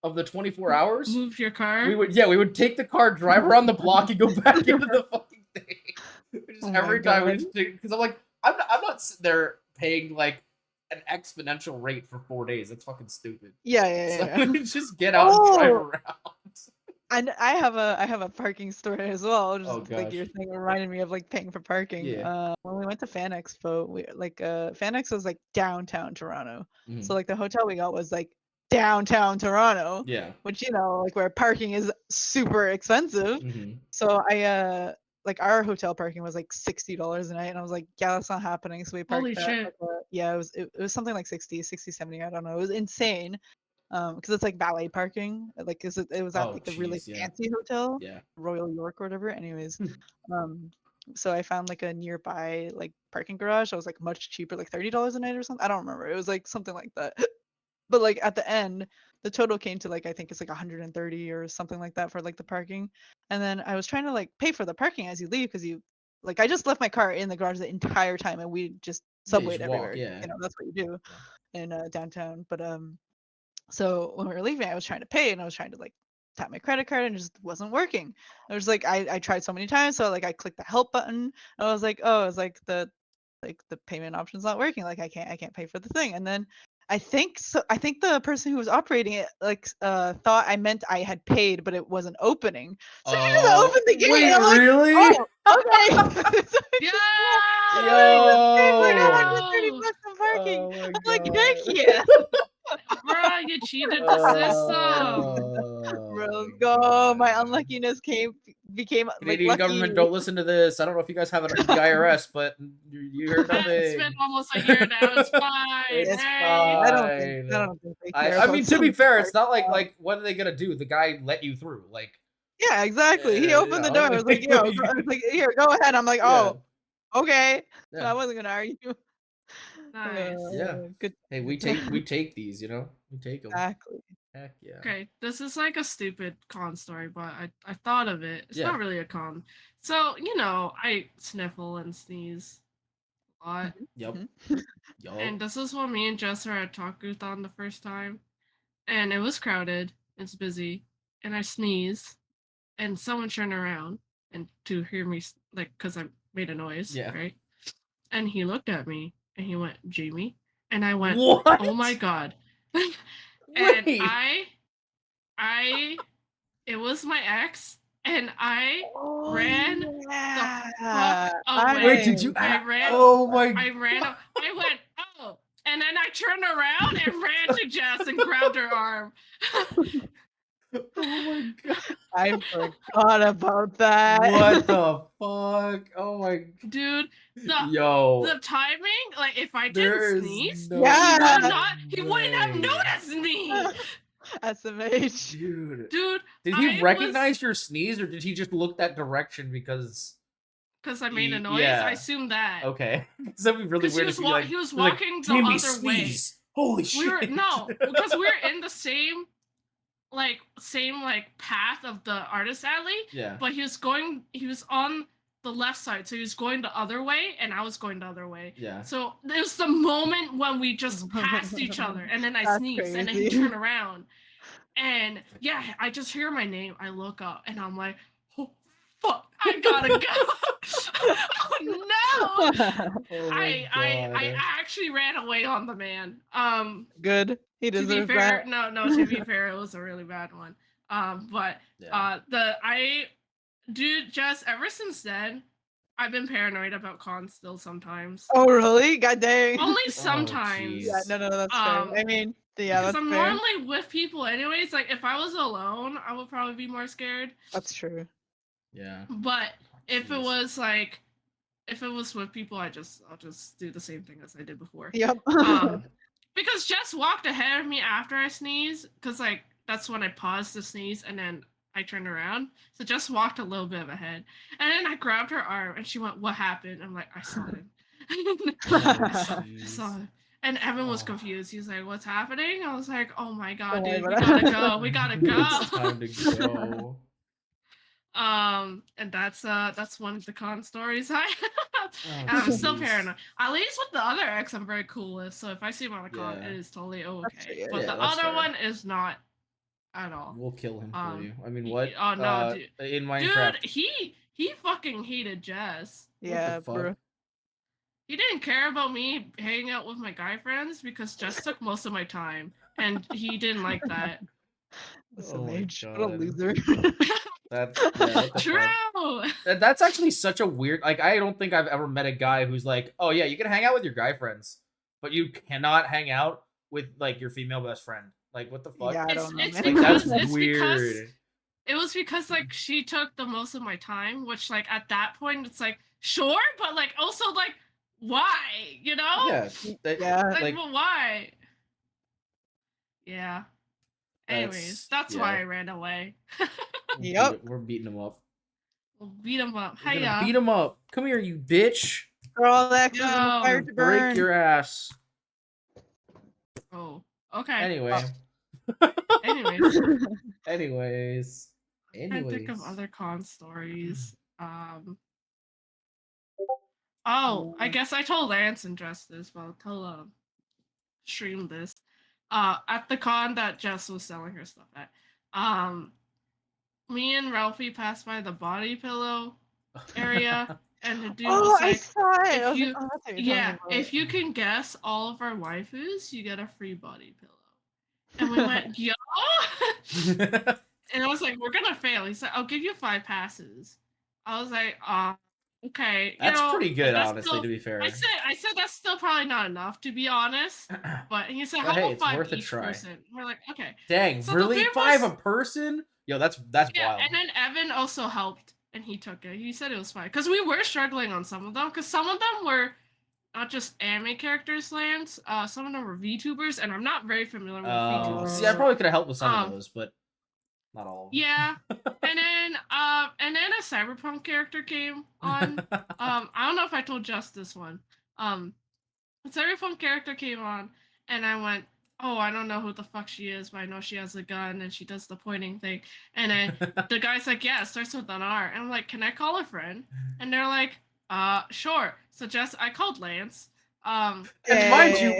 of the 24 hours, Move your car. we would take the car, drive around the block, and go back into the fucking thing. Just Oh my every time we God. just because I'm like, I'm not sitting there paying like an exponential rate for 4 days. That's fucking stupid. Yeah. So just get out and drive Oh! around. And I have a parking story as well. Just Oh, like gosh. your thing reminded me of like paying for parking. Yeah. When we went to Fan Expo, we like Fan Expo was like downtown Toronto. Mhm. So like the hotel we got was like downtown Toronto, Yeah. which like where parking is super expensive. Mhm. So I like our hotel parking was like $60 a night, and I was like, yeah, that's not happening. So we parked Holy at shit. like, it was something like 60, 70, I don't know. It was insane. because it's like valet parking. Like, 'cause it was at Oh, like the really jeez, yeah. fancy hotel, Yeah. Royal York or whatever. Anyways, so I found like a nearby like parking garage. That was like much cheaper, like $30 a night or something. I don't remember. It was like something like that. But like at the end, the total came to like I think it's like 130 or something like that for like the parking. And then I was trying to like pay for the parking as you leave because you like I just left my car in the garage the entire time and we just Yeah, you subwayed just walk, everywhere. yeah. You know, that's what you do Yeah. in downtown. But so when we were leaving, I was trying to pay and I was trying to like tap my credit card and it just wasn't working. I was like I tried so many times, so like I clicked the help button. And I was like, oh, it's like the payment option's not working. Like I can't pay for the thing. And then I think so I think the person who was operating it like thought I meant I had paid, but it wasn't opening. So she just Oh, opened the gate wait, and I'm like, really? oh, okay. So Yeah. it's like Yo! 130 bucks in parking. Oh my I'm like, god. heck yeah. Bro, you cheated the system. Bro, Oh let's go. My god. unluckiness became like Canadian lucky. government, don't listen to this. I don't know if you guys have the IRS, but you heard It's been nothing. almost a year now. It's fine, It's right? fine. I don't think they care I about mean, to be some fair, it's parking not lot. like what are they gonna do? The guy let you through, like Yeah, exactly. He you opened the door. I know, was like, yo, I was like, here, go ahead. I'm like, yeah, oh, okay. yeah, I wasn't gonna argue. Nice. yeah. Good Hey, we times. take these, you know, we take them. Exactly. Heck yeah. Okay, this is like a stupid con story, but I thought of it. It's Yeah. not really a con. So, you know, I sniffle and sneeze a lot. Yup. Mhm. Yup. And this is when me and Jess were at Takuthon the first time. And it was crowded. It's busy. And I sneeze. And someone turned around and to hear me, like, because I made a noise, Yeah. right? And he looked at me and he went, Jamie. And I went, What? oh my God. And Wait. it was my ex, and I Oh, ran the yeah. fuck away. Wait, did you? Oh my. I ran. I went, oh, and then I turned around and ran to Jess and grabbed her arm. Oh my god. I forgot about that. What the fuck? Oh my. Dude, the Yo. timing, like if I There didn't is sneeze, no Yeah. he wouldn't have way. noticed me. SMH. Dude. Dude, Did he recognize your sneeze or did he just look that direction because I made a noise? yeah. I assume that. Okay. That'd be really Because weird if you like he was he was like, walking the Jamie, other sneeze. way. Holy shit. We were because we were in the same path of the artist alley. Yeah. But he was on the left side, so he was going the other way, and I was going the other way. Yeah. So it was the moment when we just passed each other, and then I That's sneezed, and then crazy. he turned around, and yeah, I just hear my name. I look up, and I'm like, oh fuck, I gotta go. Oh no! Oh my I God. actually ran away on the man. Good. He To be deserves fair, that. no. To be fair, it was a really bad one. But Yeah. Just ever since then, I've been paranoid about cons still sometimes. Oh really? God dang. Only Oh, sometimes. Yeah, no, that's fair. I mean, yeah, Because that's I'm fair. normally with people anyways. Like if I was alone, I would probably be more scared. That's true. Yeah. But if it Jeez. was with people, I'll just do the same thing as I did before. Yep. Because Jess walked ahead of me after I sneezed, because like that's when I paused to sneeze, and then I turned around. So Jess walked a little bit ahead, and then I grabbed her arm, and she went, "What happened?" I'm like, "I saw him." I saw him. And Evan was confused. He's like, "What's happening?" I was like, "Oh my god, dude, we gotta go. We gotta go." It's time to go. And that's one of the con stories I have. Oh, And I'm still jeez. paranoid. At least with the other ex, I'm very cool with. So if I see him on a con, Yeah. it is totally okay. yeah, But yeah, the that's other fair. one is not at all. We'll kill him for you. I mean, what? Oh no, dude. In Minecraft. Dude, he fucking hated Jess. Yeah, what the fuck? bro. He didn't care about me hanging out with my guy friends because Jess took most of my time, and he didn't like that. Oh my SMH. What a God. loser. That's yeah, what the True. fuck? That's actually such a weird. Like, I don't think I've ever met a guy who's like, oh yeah, you can hang out with your guy friends, but you cannot hang out with like your female best friend. Like, what the fuck? Yeah, I don't know. It's Like, man. that's because weird. it was because like she took the most of my time, which like at that point it's like sure, but like also like why, you know? Yeah. Yeah. Like, like well, why? Yeah. Anyways, that's why I yeah. ran away. Yep. We're beating him up. We'll beat him up. We're gonna Hiya. beat him up. Come here, you bitch. Throw all the X's in the Yo. fire I'm to gonna break burn. your ass. Oh. Okay. Anyway. Anyways. Anyways. I'm trying to think of other con stories. Oh, I guess I told Lance and Jess this, but I'll tell stream this. At the con that Jess was selling her stuff at. Me and Ralphie passed by the body pillow area, and the dude was I like, saw it. I if was you like, oh, that's what you're yeah, talking about. if you can guess all of our waifus, you get a free body pillow. And we went, yo. And I was like, we're gonna fail. He said, I'll give you 5 passes. I was like, okay. That's pretty good, that's honestly, still- to be fair. I said that's still probably not enough, to be honest. But he said, But how hey, about it's 5 worth a each try. person? We're like, okay. Dang, So the really? three of 5 us- a person? Yo, that's Yeah, wild. and then Evan also helped, and he took it. He said it was fine. Because we were struggling on some of them, because some of them were not just anime characters, Lance. Some of them were VTubers, and I'm not very familiar with VTubers. See, I probably could have helped with some of Um, those, but not all of them. Yeah, and then a cyberpunk character came on. I don't know if I told Jess this one. A cyberpunk character came on, and I went, oh, I don't know who the fuck she is, but I know she has a gun and she does the pointing thing. And then the guy's like, yeah, it starts with an R. And I'm like, can I call a friend? And they're like, sure. So Jess, I called Lance. And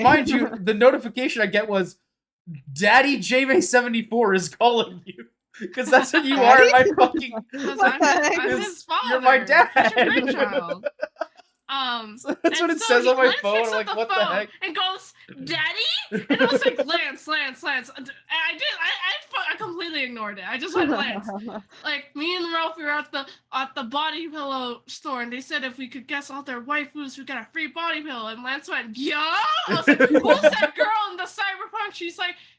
mind you, the notification I get was, Daddy JV74 is calling you. Because that's what you are in my fucking... Because What the heck? I'm his father. You're my dad. He's your grandchild. That's what and it so says on my Lance phone. picks I'm up like, what the phone heck? And goes, Daddy? And I was like, Lance. And I completely ignored it. I just went, Lance. Like, me and Ralph were at the body pillow store, and they said if we could guess all their waifus, we got a free body pillow. And Lance went, yo! I was like, who's that girl in the cyberpunk?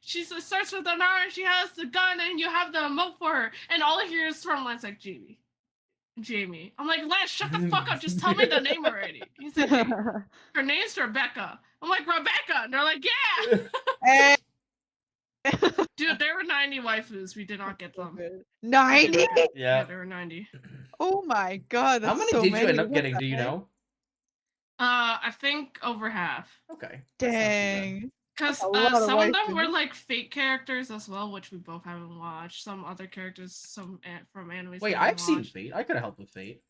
She starts with an R, and she has the gun, and you have the emote for her. And all I hear is from Lance, like, Jamie. I'm like, Lance, shut the fuck up. Just tell me the name already. He's like, Jamie. Her name's Rebecca. I'm like, Rebecca. And they're like, yeah. Hey. Dude, there were 90 waifus. We did not get them. 90? Yeah, there were 90. Oh my god, that's How many so did many. you end up What getting? the Do you heck? know? I think over half. Okay. that's not too bad. Dang. Because a lot of some of them waifus. were like fake characters as well, which we both haven't watched. Some other characters, from animes. Wait, we I've haven't seen watched. Fate. I could have helped with Fate.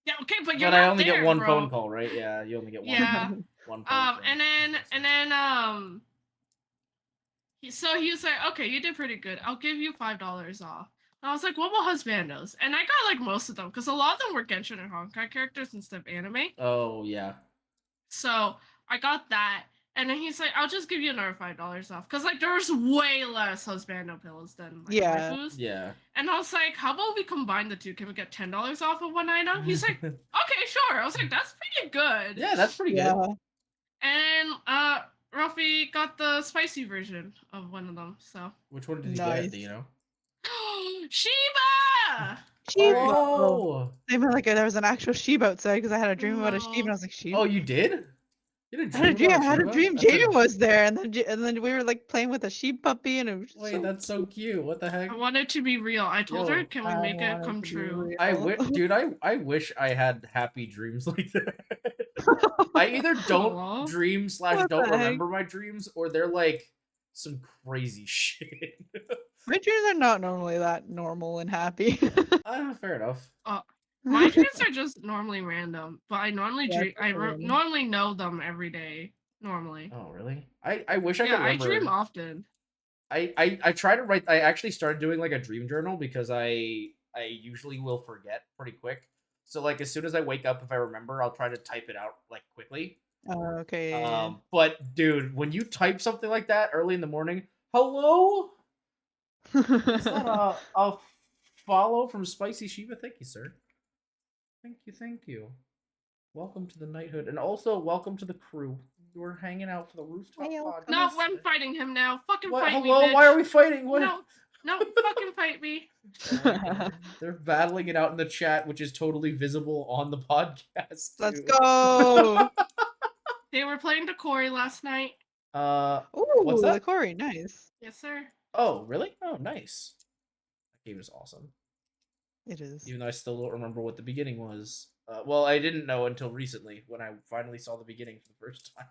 Yeah, okay, but you're But I not only there, get one bro. phone call, right? Yeah, you only get one. Yeah. One phone call. And then so he was like, okay, you did pretty good. I'll give you $5 off. And I was like, what about husbandos? And I got like most of them because a lot of them were Genshin and Honkai characters instead of anime. Oh yeah. So I got that. And then he's like, I'll just give you another $5 off. Because like there was way less husbando pillows than like Yeah. waifus. Yeah. And I was like, how about we combine the two? Can we get $10 off of one item? He's like, okay, sure. I was like, that's pretty good. Yeah, that's pretty good. Yeah. And Ralphie got the spicy version of one of them. So Which one did you Nice. get? Do you know? Shiba! Shiba. Oh. I mean, like there was an actual Shiba outside because I had a dream about a Shiba, and I was like, Shiba. Oh, you did? You I had a dream. I had a about dream. Shiba? Jamie was there, and then we were like playing with a sheep puppy, and it was Wait, so that's so cute. What the heck? I want it to be real. I told Yo, her, can we I make it want come to be true? I real. wish, dude. I wish I had happy dreams like that. I either don't Aw. dream / What don't the heck? remember my dreams, or they're like some crazy shit. My dreams are not normally that normal and happy. Fair enough. My dreams are just normally random, but I normally Yeah, dream. I they're random. normally know them every day. Normally. Oh, really? I wish I could Yeah, I remember. dream often. I try to write. I actually started doing like a dream journal because I usually will forget pretty quick. So like as soon as I wake up, if I remember, I'll try to type it out like quickly. Okay. Yeah. But dude, when you type something like that early in the morning, hello, is that a follow from Spicy Shiba? Thank you, sir. Thank you. Welcome to the knighthood, and also welcome to the crew. We're hanging out for the rooftop Hey, podcast. No, I'm fighting him now. Fucking What? fight Hello? me, bitch. Why are we fighting? What? No, fucking fight me. Oh my God. They're battling it out in the chat, which is totally visible on the podcast. Let's too. go. They were playing Decory last night. Ooh, What's that? the Corey, nice. Yes, sir. Oh, really? Oh, nice. That game is awesome. It is. Even though I still don't remember what the beginning was. Well, I didn't know until recently when I finally saw the beginning for the first time.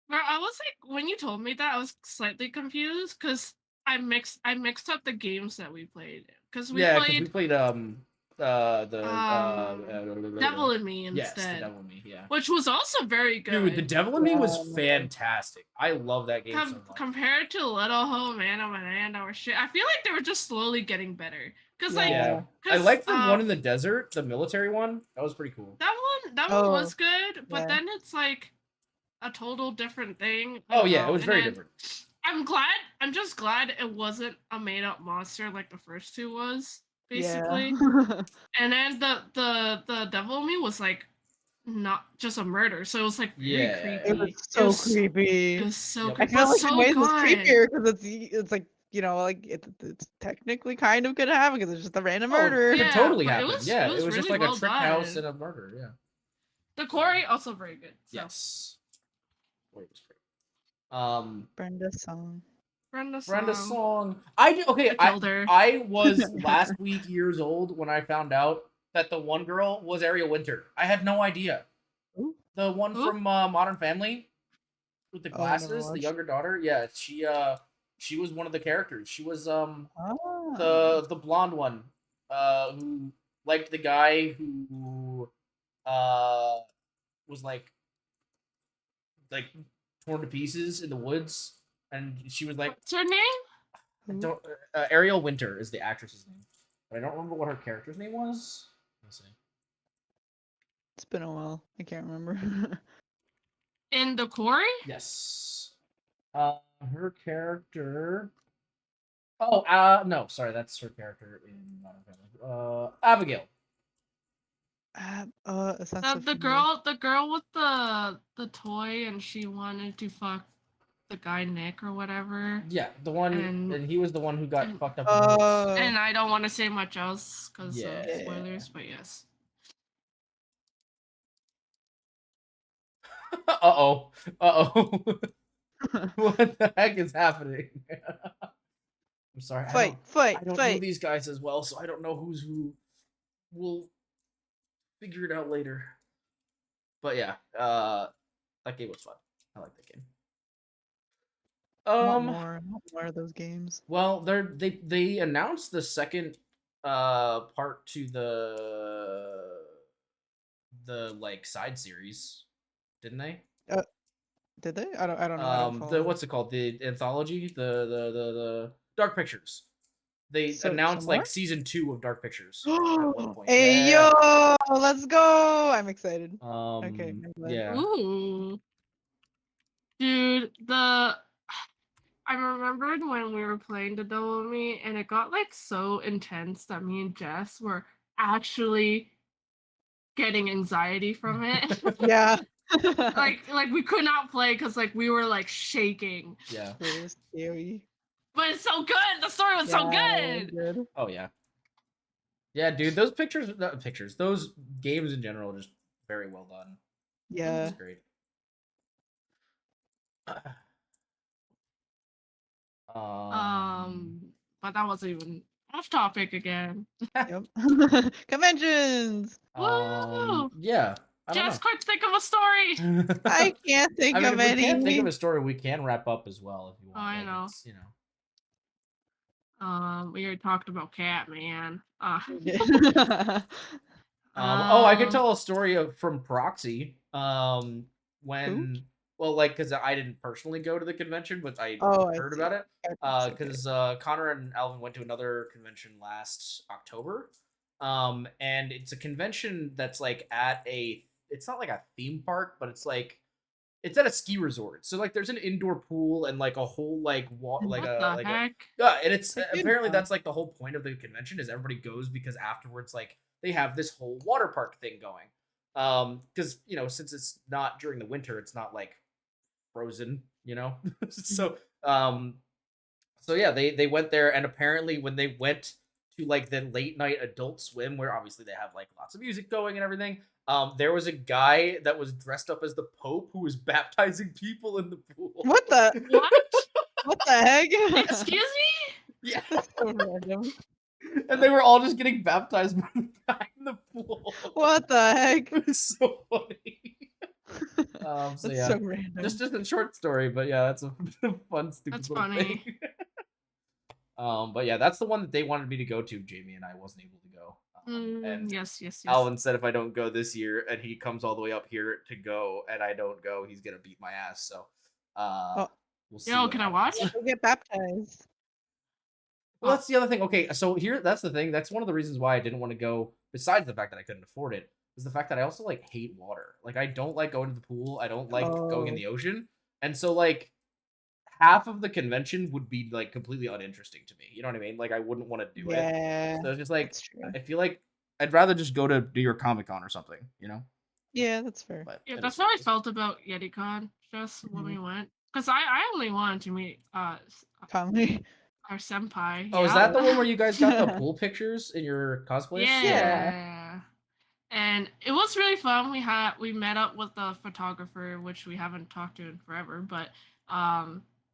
Bro, I was like, when you told me that, I was slightly confused because I mixed up the games that we played because we Yeah, because we played played Devil in Me yes, the instead, Devil in Me, yeah. which was also very Dude, the good. Devil in Me was Yeah, fantastic. I love that game so much. Compared to Little Home and our shit, I feel like they were just slowly getting better. Cause like, Yeah, I cause like the one in the desert, the military one. That was pretty cool. that one Oh, was good, but yeah. then it's like a total different thing. I Oh don't yeah, it know. was And very then different. I'm just glad it wasn't a made up monster like the first two was, basically. Yeah. And then the Devil in Me was like not just a murder, so it was like very Yeah. creepy. It was so It creepy. was so Yep. I creepy, feel but like so in ways it's good. creepier because it's like like it's technically kind of gonna happen because it's just a random Oh, murder. it could Yeah, totally but it happen. was Yeah, it it was was just really like a well trick house done. and a murder. Yeah. The Quarry also very good. So. Yes. Wait, it was great. Brenda's song. Brenda's Brenda's song. song. I do okay. I killed her. I was last week years old when I found out that the one girl was Ariel Winter. I had no idea. Ooh. The one Who? from Modern Family with the Oh, I never glasses, the watched. younger daughter. Yeah, she was one of the characters. She was Ah. the blonde one who liked the guy who uh was like torn to pieces in the woods, and she was like, What's her name? I don't. Ariel Winter is the actress's name, but I don't remember what her character's name was. Let's see. It's been a while. I can't remember. In the Quarry? Yes. Her character. Oh, no, sorry, that's her character in Modern Family. Abigail. It sounds so The girl with the toy, and she wanted to fuck the guy Nick or whatever. Yeah, the one, And and he was the one who got and- fucked up in the woods. Oh. And I don't want to say much else because Yeah. of spoilers, but yes. Uh-oh. Uh-oh. What the heck is happening? I'm sorry. Fight, I don't know fight. these guys as well, so I don't know who's who. We'll figure it out later. But yeah, that game was fun. I like that game. Want more of those games. Well, they announced the second part to the like side series, didn't they? Did they? I don't know. I don't follow. The what's it called? The anthology, the Dark Pictures. They Some announced more? like season 2 of Dark Pictures at one point. Hey Yeah. yo, let's go! I'm excited. Okay, I'm glad. Yeah. Ooh. Dude, I remembered when we were playing the Devil with Me, and it got like so intense that me and Jess were actually getting anxiety from it. Yeah. like we could not play because like we were like shaking. Yeah. It was scary. But it's so good. The story was so good. Oh yeah. Yeah, dude, those those games in general are just very well done. Yeah. It's great. But that wasn't even off topic again. Yep. Conventions. Woo! Yeah. I don't Jess, quick, think of a story. know. I can't think I mean, of if we any. can't think of a story, we can wrap up as well if you want. I Like, know. it's, We already talked about Catman. Oh, I could tell a story from Proxy. When like because I didn't personally go to the convention, but I heard about it. Because Connor and Alvin went to another convention last October. And it's a convention that's like it's not like a theme park, but it's like it's at a ski resort. So like there's an indoor pool and like a whole like Heck? yeah, and it's It's good apparently fun. that's like the whole point of the convention is everybody goes because afterwards like they have this whole water park thing going. Because since it's not during the winter, it's not like frozen, so so yeah, they went there, and apparently when they went to like the late night Adult Swim, where obviously they have like lots of music going and everything, there was a guy that was dressed up as the Pope who was baptizing people in the pool. What the? What? What the heck? Excuse me? Yeah. That's so random. And they were all just getting baptized by the guy in the pool. What the heck? It was so funny. So That's yeah, so random. just a short story, but yeah, that's a fun, stupid That's little funny. thing. But yeah, that's the one that they wanted me to go to. Jamie and I wasn't able to go. And Yes, yes, yes. Alvin said if I don't go this year, and he comes all the way up here to go, and I don't go, he's gonna beat my ass. So, Oh. we'll see. Yo, what can I happens. watch? Go get baptized. Well, that's the other thing. Okay, so here, that's the thing. That's one of the reasons why I didn't want to go. Besides the fact that I couldn't afford it, is the fact that I also like hate water. Like I don't like going to the pool. I don't like going in Oh. the ocean. And so like half of the convention would be like completely uninteresting to me. You know what I mean? Like I wouldn't want to do it. Yeah, So it's just like that's true. I feel like I'd rather just go to New York Comic Con or something. You know? Yeah, that's fair. But Yeah, it that's is how what I it is. felt about YetiCon just when we went. Because I only wanted to meet Comedy. our senpai. Oh, is yeah. that the one where you guys got the pool pictures in your cosplays? Yeah. And it was really fun. We met up with the photographer, which we haven't talked to in forever, but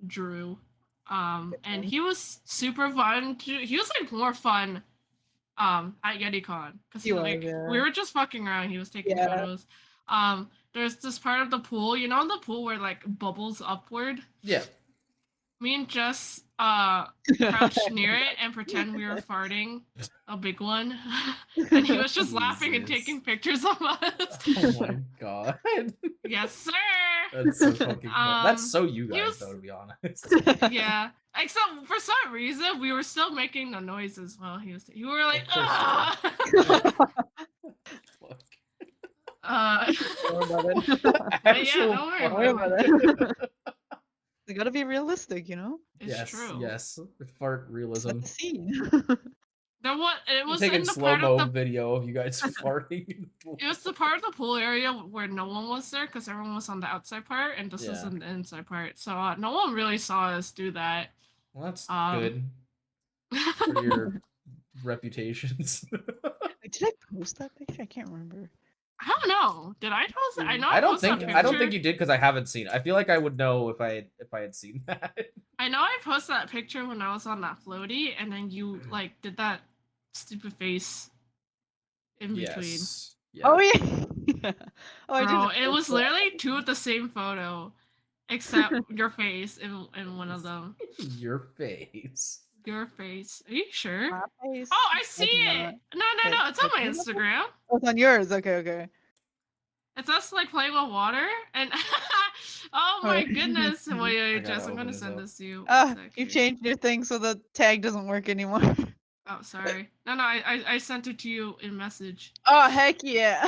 Drew. And he was super fun. He was like more fun at YetiCon because He was, like yeah. we were just fucking around. He was taking Yeah. photos. There's this part of the pool, you know, the pool where like bubbles upward. Yeah. Me and Jess crouched near it and pretend we were farting a big one, and he was just laughing and Jesus. taking pictures of us. Oh my god. Yes, sir. That's so fucking fun. That's so you guys, was- though, to be honest. Yeah, except for some reason we were still making the noises while he was. You were like, Of course you ah. Fuck. Don't worry about it. But yeah, Actual don't worry Don't worry about about it. You gotta be realistic, you know? It's yes, true. yes. Fart realism. Set the scene. It was Taking in the slow part mo of the. video of you guys farting. In the pool. It was the part of the pool area where no one was there because everyone was on the outside part, and this was Yeah. in the inside part. So no one really saw us do that. Well, that's Um, good for your reputations. Wait, did I post that picture? I can't remember. I don't know. Did I post it? I know I don't posted think that picture. I don't think you did because I haven't seen it. I feel like I would know if I had seen that. I know I posted that picture when I was on that floaty, and then you like did that stupid face in between. Yes. Yeah. Oh yeah. Oh, I Bro, didn't it was post that. literally two of the same photo, except your face in one of them. Your face. Your face. Are you sure? My face. Oh, I see did it. not. No, Wait, it's on my wait, what? Instagram. Oh, it's on yours. Okay, okay. It's us like playing with water, and oh my Wait. goodness! I Wait, gotta Jess, I'm open gonna this send up. this to you. Ah, One you sec. changed your thing so the tag doesn't work anymore. Oh, sorry. No, I sent it to you in message. Oh heck yeah.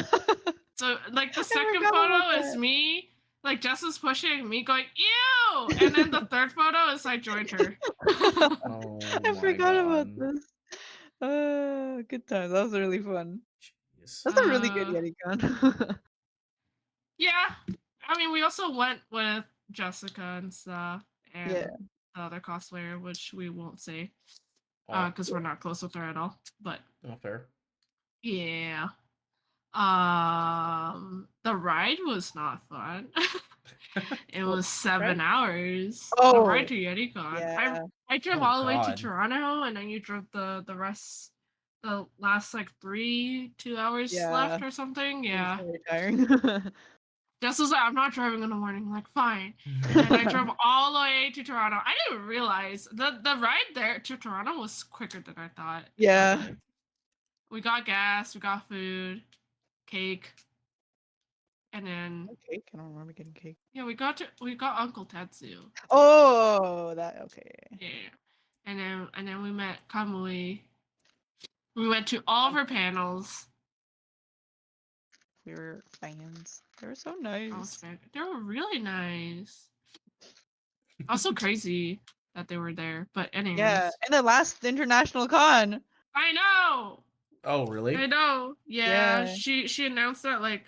So like the I second forgot about photo is that. me, like Jess is pushing me, going ew, and then the third photo is I joined her. Oh I my forgot about God. this. Good times. That was really fun. Jeez. That's a really good YetiCon. Yeah, I mean we also went with Jessica and stuff, and Yeah. the other cosplayer, which we won't say, Oh, because we're not close with her at all. But oh, fair. yeah. The ride was not fun. It was 7 hours. The Oh, ride to YetiCon. yeah. I drove Oh, all the way to God. Toronto, and then you drove the rest, the last like 2 hours Yeah. left or something. Yeah. It was very tiring. Jess was like, I'm not driving in the morning. I'm like, fine. And I drove all the way to Toronto. I didn't realize the ride there to Toronto was quicker than I thought. Yeah. We got gas, we got food, cake, and then Cake? I don't remember getting cake. yeah, we got Uncle Tetsu. Oh, that okay. Yeah. And then we met Kamui. We went to all of her panels. We were fans. They were so Oh, nice. they were really nice. Also crazy that they were there. But anyways. Yeah, and the last international con. I know. Oh, really? I know. Yeah. Yeah. She announced that like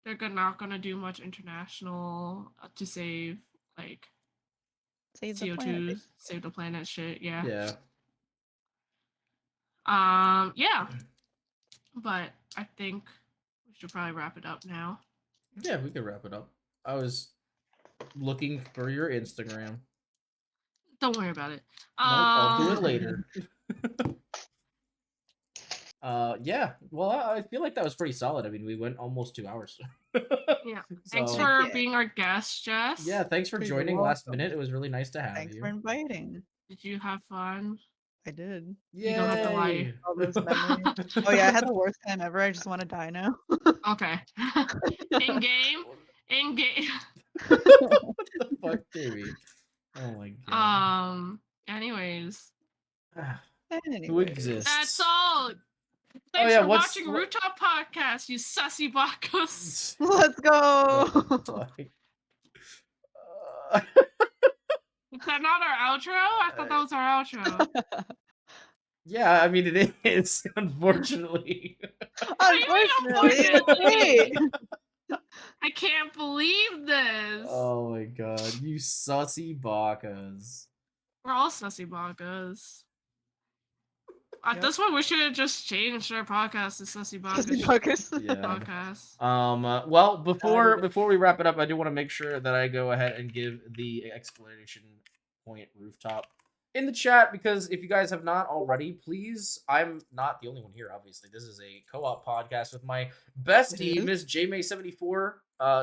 they're not gonna do much international to save like Save the CO2, planet. save the planet shit. Yeah. Yeah. Yeah. But I think we should probably wrap it up now. Yeah, we could wrap it up. I was looking for your Instagram. Don't worry about it. Nope, I'll do it later. Yeah. Well, I feel like that was pretty solid. I mean, we went almost 2 hours. Yeah. Thanks So, for Yeah. being our guest, Jess. yeah, thanks for You're joining last welcome. minute. It was really nice to have Thanks you. for inviting. Did you have fun? I did. You don't have to lie. Yay! All those memories. Oh yeah, I had the worst time ever. I just want to die now. Okay. In game. In game. What the fuck, Davey? Oh my god. Anyways. Who Anyways. exists? That's all. Thanks yeah, for what's- watching what- Rooftop Podcast, you sussy bacos. Let's go. What the fuck? Is that not our outro? I thought that was our outro. Yeah, I mean it is, unfortunately. Unfortunately, it's great. I can't believe this. Oh my god, you sussy bakas. We're all sussy bacos. At Yep. this point, we should have just changed our podcast to Sussy Sussy Bacos Buckers. Yeah. podcast. Well, before Got it. we wrap it up, I do want to make sure that I go ahead and give the exclamation point Rooftop in the chat, because if you guys have not already, please, I'm not the only one here, obviously. This is a co-op podcast with my bestie, is. Miss JMay74.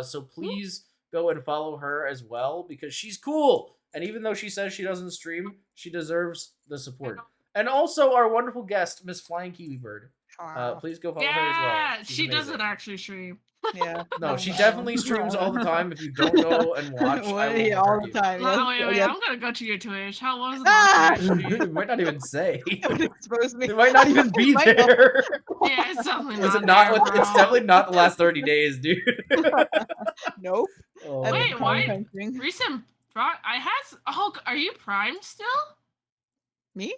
So please go and follow her as well, because she's cool. And even though she says she doesn't stream, she deserves the support. And also our wonderful guest, Miss Flying Kiwi Bird. Please go follow her as well. Yeah, She's she amazing. doesn't actually stream. Yeah. No, she definitely streams all the time. If you don't know and watch, I will Yeah, all hurt the you. time. No, Yes. wait, Yes. I'm gonna go to your Twitch. How was the Ah! last time you It streamed? might not even say. It would expose me. It might not even be Might not. there. Yeah, it's definitely Was not. it not? there, It's bro. definitely not the last 30 days, dude. Nope. Oh, I've been Wait, why- commenting. Recent. I had. Oh, are you primed still? Me?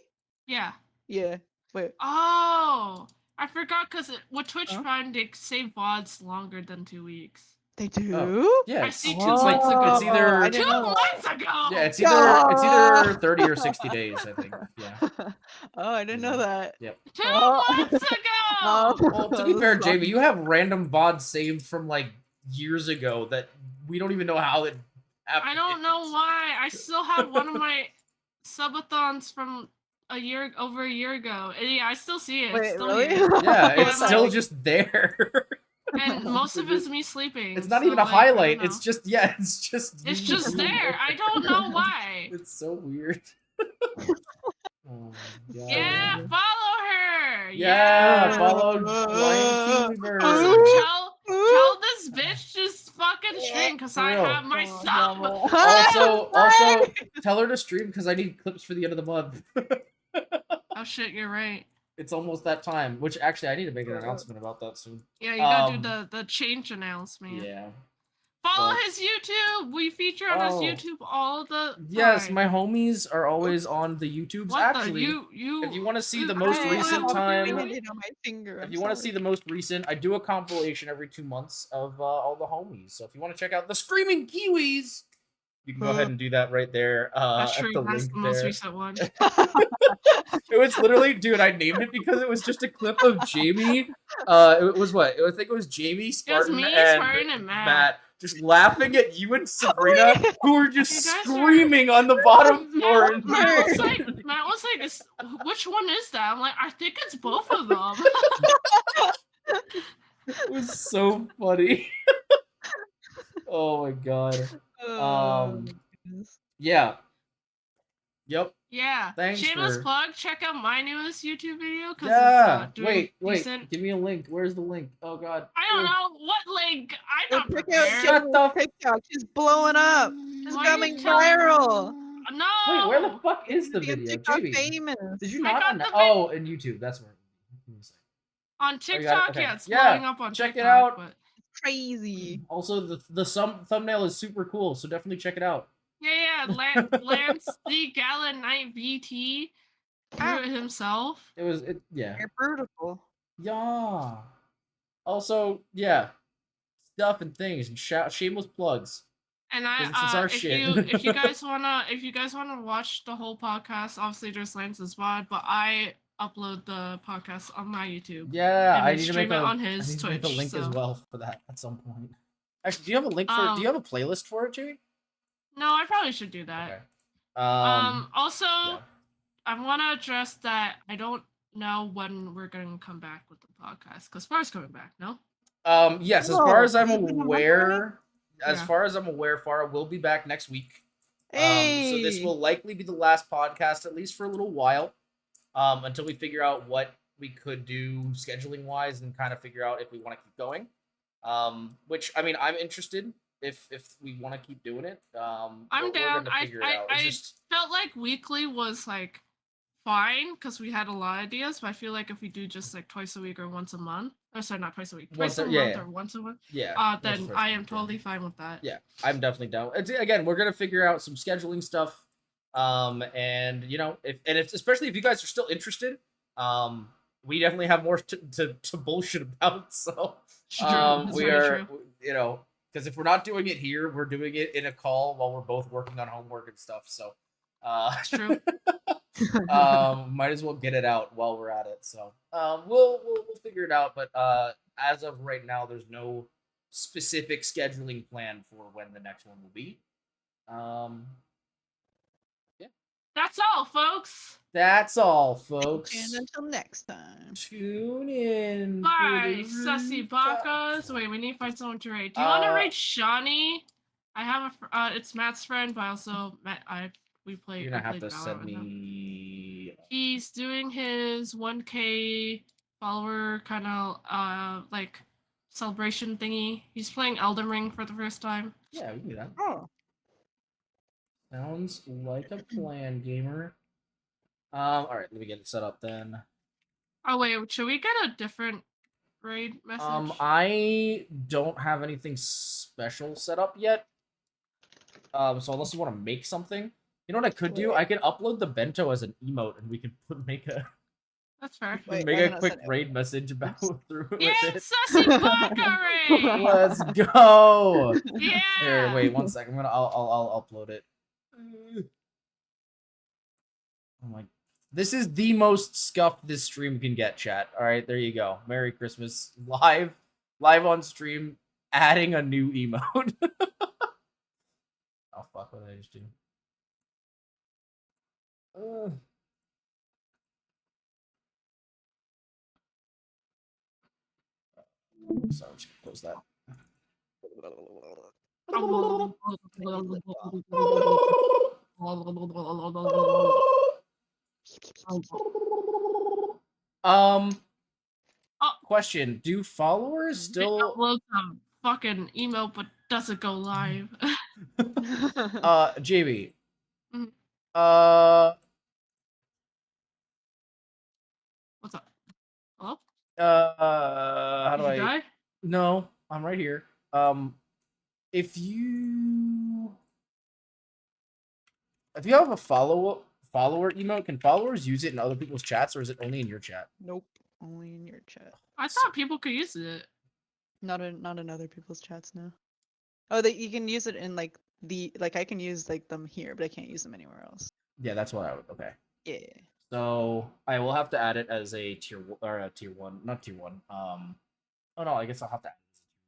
Yeah. Yeah. Wait. Oh, I forgot because with Twitch Huh? Prime they save VODs longer than 2 weeks. They do? Oh, yeah, I it's, see it's 2 like months ago. it's either I Two didn't know that. months ago. yeah, it's either Ah! 30 or 60 days, I think. Yeah. Oh, I didn't know that. Yep. 2 Oh. months ago. Oh. Well, to be This fair, sucks. Jamie, you have random VODs saved from like years ago that we don't even know how it happened. I don't know why. I still have one of my subathons from over a year ago. And yeah, I still see it. It's Wait, still really? here. Yeah, it's I'm still like- just there. And most of it's me sleeping. It's not so, even a like, I don't highlight. know. It's just it's just It's you. just there. I don't know why. It's so weird. Oh my god. Yeah, follow her. Yeah, follow Flying Kiwi Bird. Also, tell this bitch just fucking stream because For I real. have my Oh, sub. Also, tell her to stream because I need clips for the end of the month. Oh shit, you're right. It's almost that time. Which actually, I need to make an announcement about that soon. Yeah, you gotta Um, do the change announcement. Yeah. Follow Well- his YouTube. We feature on Oh. his YouTube all the Yes, time. my homies are always on the YouTubes. What Actually, the you? if you want to see the I- most I- recent I- time, On my finger. if I'm you want to sorry. see the most recent, I do a compilation every 2 months of all the homies. So if you want to check out the Screaming Kiwis, you can go ahead and do that right there. That's at true. the That's link the most there. recent one. It was literally, dude, I named it because it was just a clip of Jamie. It was what? I think it was Jamie, Spartan, me, and Spartan, and Matt. just laughing at you and Sabrina, who were just You guys are- screaming on the bottom floor. in Matt was the- like, which one is that? I'm like, I think it's both of them. It was so funny. Oh my god. Oh, goodness. Yeah. Yep. Yeah. Thanks Shameless for- plug. Check out my newest YouTube video because Yeah. it's doing Wait. decent. Give me a link. Where's the link? Oh god. I don't know what link. I'm Go not check out prepared. Shut the f- TikTok. She's blowing up. She's Why are you coming telling- viral. No. Wait, where the fuck is the She's video? TikTok Jamie, famous. did you I not? got the Oh, in YouTube. That's where. Let me see. On Oh, you got it? TikTok, Okay. yeah, it's Yeah, blowing up on check it TikTok. out. But Crazy. Also, the thumbnail is super cool, so definitely check it out. yeah, Lance the Gallant Knight VT drew it himself. Yeah. You're brutal. Yeah. Also, yeah. Stuff and things and shameless plugs. And 'Cause this is our shit. if you guys wanna watch the whole podcast, obviously there's Lance's VOD, but I upload the podcast on my YouTube. Yeah, And I we need to stream make it a, on I his need to make a Twitch, link as so- well for that at some point. Actually, do you have a link for? Do you have a playlist for it, Jamie? No, I probably should do that. Okay. Also, Yeah. I want to address that I don't know when we're going to come back with the podcast because Far's coming back. No. Yes, as far Oh, as I'm has it been a month already? aware, Yeah. Farah will be back next week. So this Hey. will likely be the last podcast, at least for a little while, until we figure out what we could do scheduling wise and kind of figure out if we want to keep going. Which I mean, I'm interested if we want to keep doing it. I'm But we're down. gonna figure it out. It's I just felt like weekly was like fine because we had a lot of ideas, but I feel like if we do just like twice a week or once a month, or sorry, not twice a week, twice a month or once a month, then I am totally fine with that. Yeah, I'm definitely down. Again, we're gonna figure out some scheduling stuff. And you know, if it's especially if you guys are still interested, we definitely have more to bullshit about. So, True. That's we very are, true. you know, because if we're not doing it here, we're doing it in a call while we're both working on homework and stuff. So, That's true. might as well get it out while we're at it. So, we'll figure it out. But as of right now, there's no specific scheduling plan for when the next one will be. That's all, folks. That's all, folks. And until next time. Tune in. Bye, sussy bakas. Wait, we need to find someone to raid. Do you want to raid Shawnee? I have a. It's Matt's friend, but I also we play. You're gonna have to Valorant send with him. me. He's doing his 1K follower kind of like celebration thingy. He's playing Elden Ring for the first time. Yeah, we can do that. Oh. Sounds like a plan, gamer. All right, let me get it set up then. Oh wait, should we get a different raid message? I don't have anything special set up yet. So unless you want to make something, you know what I could do? I could upload the bento as an emote, and we could make a. That's fair. Wait, make why a not quick send it? raid message about through it. Yeah, with it. sussy baka raid. Let's go. Yeah. Here, wait 1 second. I'll upload it. Oh my! This is the most scuffed this stream can get, chat. All right, there you go. Merry Christmas, live on stream, adding a new emote. Oh fuck! What did I just do? Sorry, I'm just gonna close that. Question: do followers still upload some fucking email but doesn't go live? JB? Mhm. What's up? Hello? How do Did I? you die? No, I'm right here. If you have a follower emote, can followers use it in other people's chats, or is it only in your chat? Nope. Only in your chat. I thought people could use it. Not in other people's chats now. Oh, that you can use it in like I can use like them here, but I can't use them anywhere else. Yeah, that's what I would. Okay. Yeah. So I will have to add it as a or a tier 1, not tier 1. Oh no, I guess I'll have to add it as a tier 1.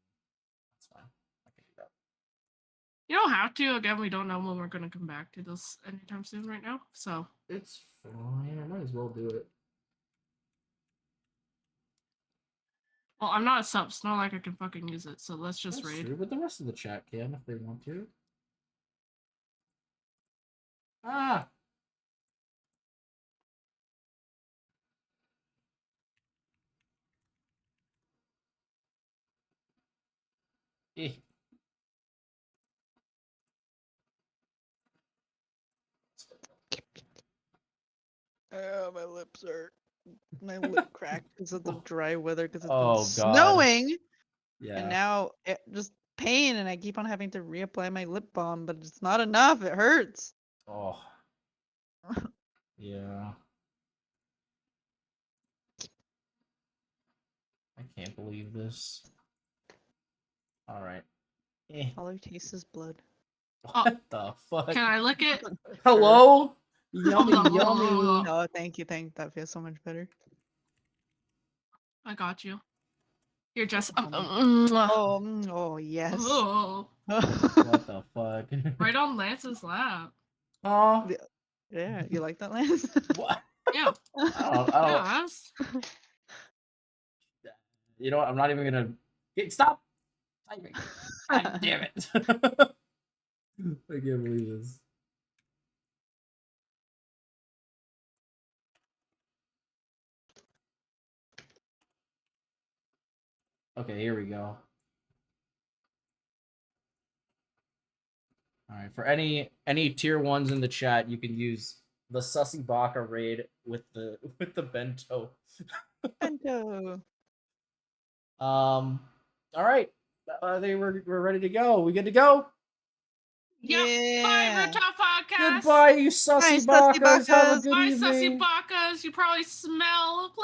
That's fine. I can do that. You don't have to. Again, we don't know when we're gonna come back to this anytime soon right now. So It's fine. I might as well do it. well, I'm not a sub, it's not like I can fucking use it, so let's just That's raid. true, but the rest of the chat can if they want to. Ah. Eh. Oh, my lips are. My lip cracked because of the dry weather because it's Oh, been God. snowing. Yeah. And now it just pain, and I keep on having to reapply my lip balm, but it's not enough. It hurts. Oh. Yeah. I can't believe this. All right. Eh. All I taste is blood. What the fuck? Can I lick it? Hello? Yummy, Hold on, hold on, yummy. hold on. Oh, thank you. That feels so much better. I got you. You're just Oh, yes. oh, What the fuck? right on Lance's lap. Huh? Yeah, you like that, Lance? What? Yeah. I Yeah. don't. That's, You know what? I'm not even gonna stop typing. God damn it! I can't believe this. Okay, here we go. All right, for any tier ones in the chat, you can use the Sussy Baka raid with the bento. Bento. All right, I think we're ready to go. We good to go? yep. Bye, Yeah. Rooftop Podcast. Goodbye, you Sussy Sussy Bakas. Have a Bakas. good Bye, evening. Sussy Bakas. You probably smell. Please